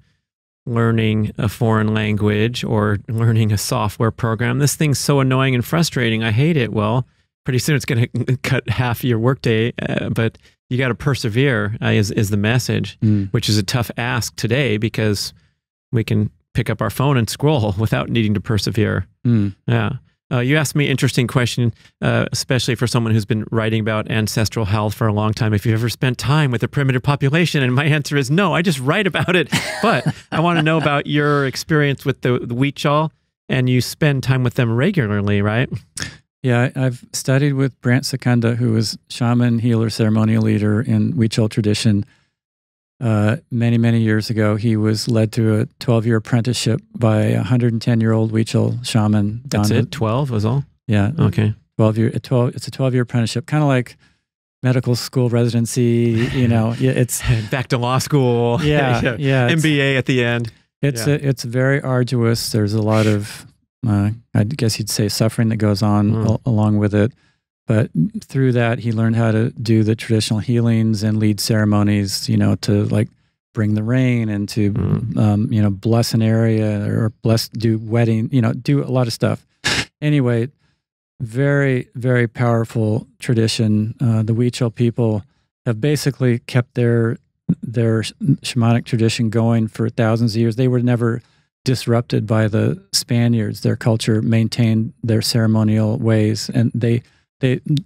learning a foreign language or learning a software program. This thing's so annoying and frustrating. I hate it. Well, pretty soon it's going to cut half your workday, but you got to persevere is the message, which is a tough ask today because we can pick up our phone and scroll without needing to persevere. Yeah. You asked me an interesting question, especially for someone who's been writing about ancestral health for a long time. If you've ever spent time with a primitive population, and my answer is no, I just write about it. But I want to know about your experience with the Huichol, and you spend time with them regularly, right? Yeah, I've studied with Brant Secunda, who was shaman, healer, ceremonial leader in Huichol tradition. Many, many years ago, he was led to a 12-year apprenticeship by a 110-year-old Huichol shaman. That's it? 12 was all? Yeah. Okay. It's a 12-year apprenticeship, kind of like medical school residency, you know. Yeah, it's back to law school. Yeah, yeah. MBA at the end. It's very arduous. There's a lot of, I guess you'd say, suffering that goes on along with it. But through that, he learned how to do the traditional healings and lead ceremonies, you know, to like bring the rain and to, you know, bless an area or do wedding, you know, do a lot of stuff. Anyway, very, very powerful tradition. The Huichol people have basically kept their shamanic tradition going for thousands of years. They were never disrupted by the Spaniards. Their culture maintained their ceremonial ways, and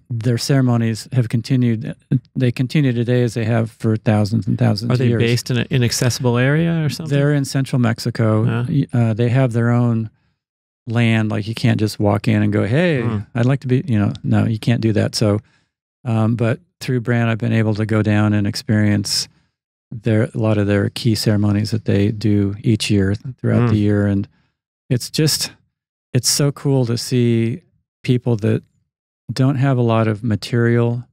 their ceremonies have continued. They continue today as they have for thousands and thousands of years. Are they based in an inaccessible area or something? They're in central Mexico. They have their own land. Like you can't just walk in and go, hey, I'd like to be, you know, no, you can't do that. So, but through Brand, I've been able to go down and experience a lot of their key ceremonies that they do each year throughout the year. And it's so cool to see people that don't have a lot of material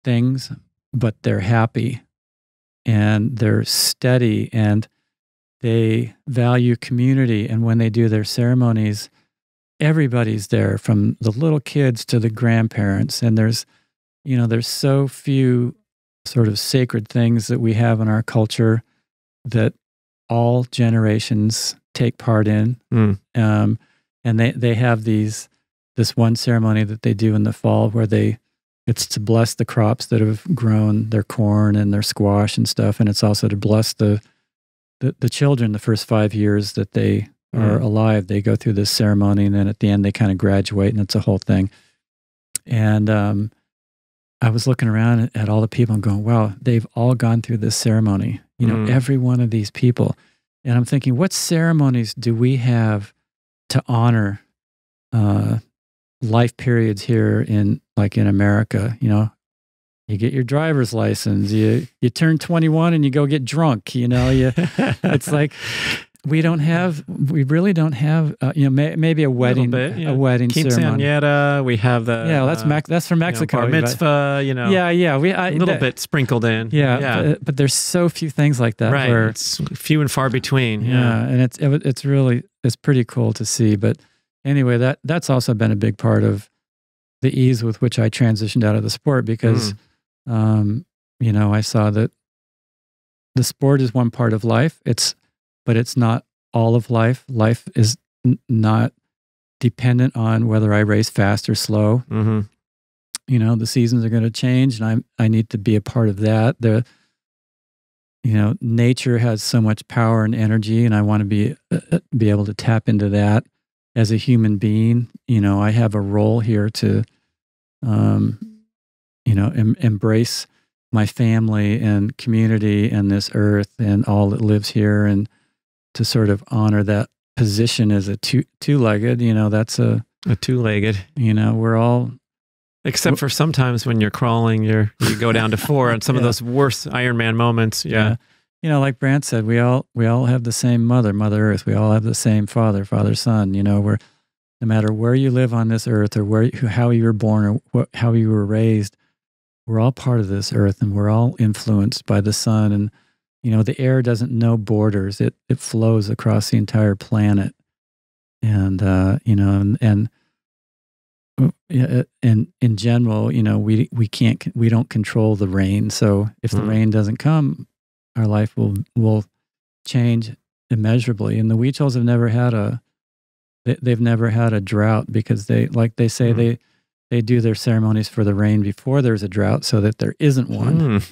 things, but they're happy and they're steady and they value community. And when they do their ceremonies, everybody's there, from the little kids to the grandparents. And there's so few sort of sacred things that we have in our culture that all generations take part in. And they have this one ceremony that they do in the fall where it's to bless the crops that have grown, their corn and their squash and stuff. And it's also to bless the children the first 5 years that they are alive. They go through this ceremony, and then at the end they kind of graduate, and it's a whole thing. And I was looking around at all the people and going, wow, they've all gone through this ceremony. You know, every one of these people. And I'm thinking, what ceremonies do we have to honor life periods here in America? You know, you get your driver's license, you turn 21 and you go get drunk, you know, it's like, we really don't have, you know, maybe a wedding ceremony. Quinceañera, we have that's from Mexico. You know, bar mitzvah, you know. A little bit sprinkled in. But there's so few things like that. Right, it's few and far between. And it's pretty cool to see. But anyway, that's also been a big part of the ease with which I transitioned out of the sport, because, you know, I saw that the sport is one part of life. But it's not all of life. Life is not dependent on whether I race fast or slow. You know, the seasons are going to change, and I need to be a part of that. You know, nature has so much power and energy, and I want to be able to tap into that as a human being. You know, I have a role here to, you know, embrace my family and community and this earth and all that lives here, and to sort of honor that position as a two-legged, you know, that's a two-legged, you know, we're all, except for sometimes when you're crawling, you go down to 4 and some of those worst Ironman moments. You know, like Brant said, we all have the same Mother Earth. We all have the same Father, Son. You know, no matter where you live on this earth, or how you were born, or how you were raised, we're all part of this earth, and we're all influenced by the sun. And you know, the air doesn't know borders. It flows across the entire planet. And, you know, and in general, you know, we don't control the rain. So if the rain doesn't come, our life will change immeasurably. And the Huichols have never had they've never had a drought, because they say they they do their ceremonies for the rain before there's a drought so that there isn't one.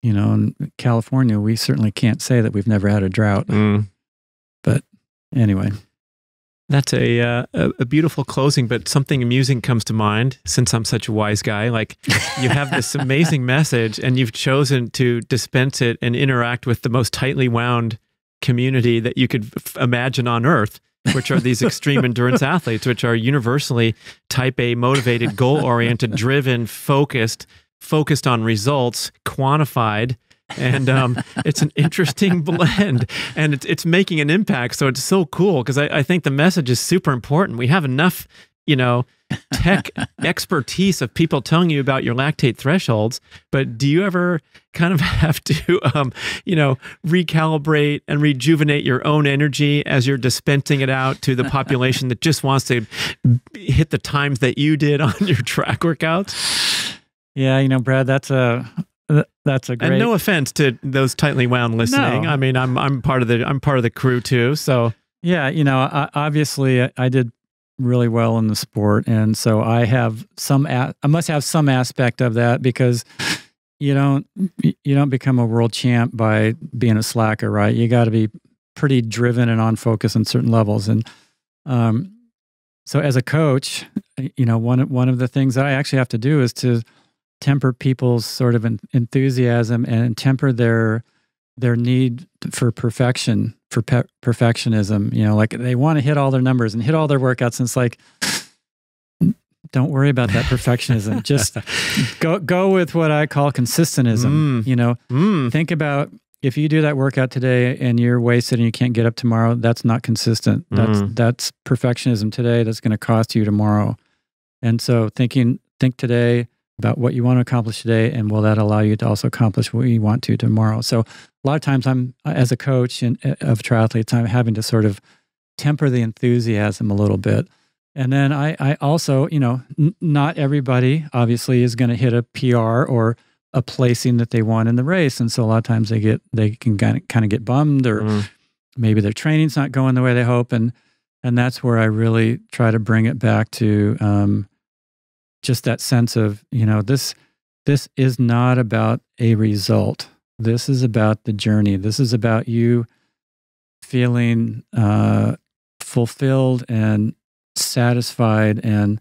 You know, in California, we certainly can't say that we've never had a drought. But anyway. That's a beautiful closing, but something amusing comes to mind since I'm such a wise guy. Like, you have this amazing message and you've chosen to dispense it and interact with the most tightly wound community that you could imagine on earth, which are these extreme endurance athletes, which are universally type A motivated, goal-oriented, driven, focused on results, quantified. And it's an interesting blend, and it's making an impact. So it's so cool because I think the message is super important. We have enough, you know, tech expertise of people telling you about your lactate thresholds, but do you ever kind of have to, you know, recalibrate and rejuvenate your own energy as you're dispensing it out to the population that just wants to hit the times that you did on your track workouts? Yeah, you know, Brad, that's a great. And no offense to those tightly wound listening. No. I mean, I'm part of the crew too. So yeah, you know, obviously I did really well in the sport, and so I have I must have some aspect of that, because you don't become a world champ by being a slacker, right? You got to be pretty driven and on focus on certain levels, and so as a coach, you know, one of the things that I actually have to do is to temper people's sort of enthusiasm and temper their need for perfection, for perfectionism. You know, like they want to hit all their numbers and hit all their workouts, and it's like, don't worry about that perfectionism. Just go with what I call consistentism. You know, think about, if you do that workout today and you're wasted and you can't get up tomorrow, that's not consistent. That's perfectionism today. That's going to cost you tomorrow. And so think today about what you want to accomplish today, and will that allow you to also accomplish what you want to tomorrow? So a lot of times as a coach of triathletes, I'm having to sort of temper the enthusiasm a little bit. And then I also, you know, not everybody obviously is going to hit a PR or a placing that they want in the race. And so a lot of times they can kind of get bummed, or maybe their training's not going the way they hope. And that's where I really try to bring it back to, just that sense of, you know, this is not about a result. This is about the journey. This is about you feeling fulfilled and satisfied and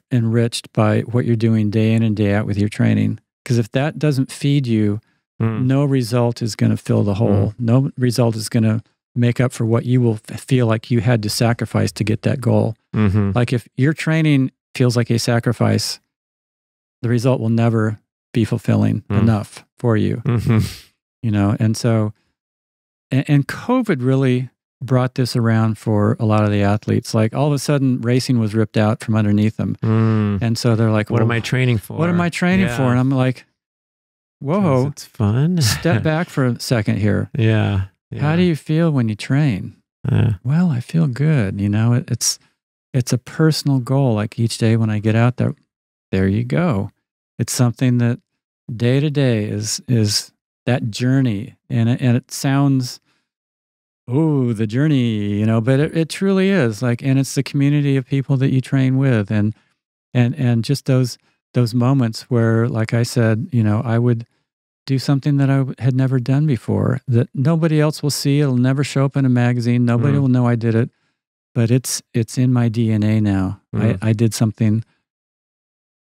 enriched by what you're doing day in and day out with your training. Because if that doesn't feed you, no result is going to fill the hole. No result is going to make up for what you will feel like you had to sacrifice to get that goal. Like if your training feels like a sacrifice, the result will never be fulfilling enough for you. You know, and so, and COVID really brought this around for a lot of the athletes. Like all of a sudden racing was ripped out from underneath them. And so they're like, what am I training for? What am I training for? And I'm like, whoa, it's fun. Step back for a second here. Yeah. How do you feel when you train? Well, I feel good. You know, it's a personal goal. Like each day when I get out there you go. It's something that day to day is that journey. And it sounds, oh, the journey, you know, but it truly is. Like, and it's the community of people that you train with, and just those moments where, like I said, you know, I would do something that I had never done before that nobody else will see. It'll never show up in a magazine. Nobody will know I did it. But it's in my DNA now. I did something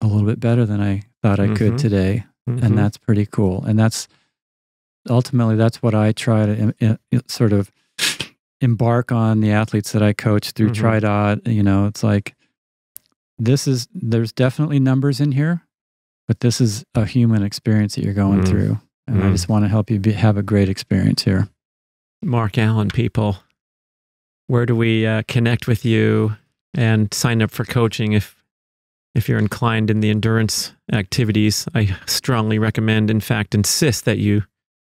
a little bit better than I thought I could today. And that's pretty cool. And that's ultimately, that's what I try to sort of embark on the athletes that I coach through TriDot. You know, it's like, there's definitely numbers in here, but this is a human experience that you're going through. And I just want to help you have a great experience here. Mark Allen, people. Where do we connect with you and sign up for coaching if you're inclined in the endurance activities? I strongly recommend, in fact, insist that you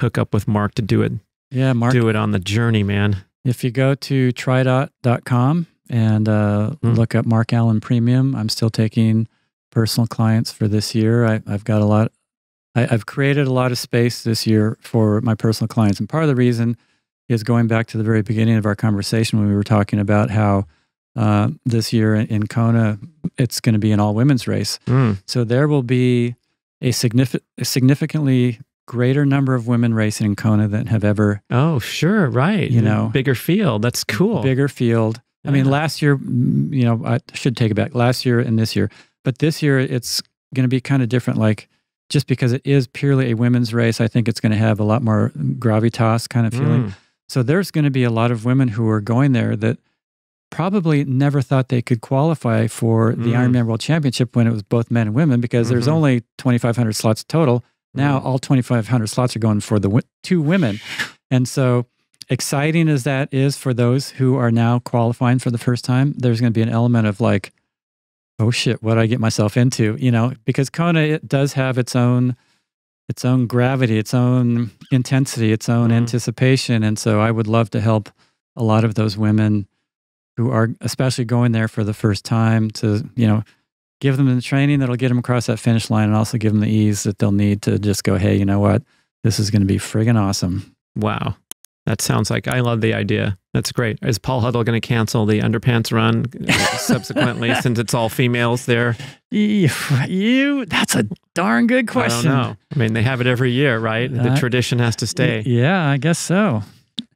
hook up with Mark to do it. Yeah, Mark. Do it on the journey, man. If you go to triathlon.com and look up Mark Allen Premium, I'm still taking personal clients for this year. I've got a lot. I've created a lot of space this year for my personal clients, and part of the reason is going back to the very beginning of our conversation when we were talking about how this year in Kona, it's going to be an all-women's race. So there will be a significantly greater number of women racing in Kona than have ever. Oh, sure. Right. You know, bigger field. That's cool. Bigger field. I mean, last year, you know, I should take it back. Last year and this year. But this year, it's going to be kind of different. Like, just because it is purely a women's race, I think it's going to have a lot more gravitas kind of feeling. So there's going to be a lot of women who are going there that probably never thought they could qualify for the Ironman World Championship when it was both men and women, because there's only 2,500 slots total. Now all 2,500 slots are going for the 2 women. And so exciting as that is for those who are now qualifying for the first time, there's going to be an element of like, oh shit, what did I get myself into? You know, because Kona, it does have its own gravity, its own intensity, its own anticipation. And so I would love to help a lot of those women who are especially going there for the first time to, you know, give them the training that'll get them across that finish line, and also give them the ease that they'll need to just go, hey, you know what? This is going to be friggin' awesome. Wow. That sounds like, I love the idea. That's great. Is Paul Huddle going to cancel the underpants run subsequently since it's all females there? That's a darn good question. I don't know. I mean, they have it every year, right? The tradition has to stay. Yeah, I guess so.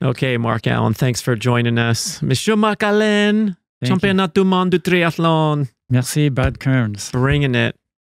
Okay, Mark Allen, thanks for joining us. Monsieur Mark Allen, Championnat du Monde du Triathlon. Merci, Bad Kearns. Bringing it.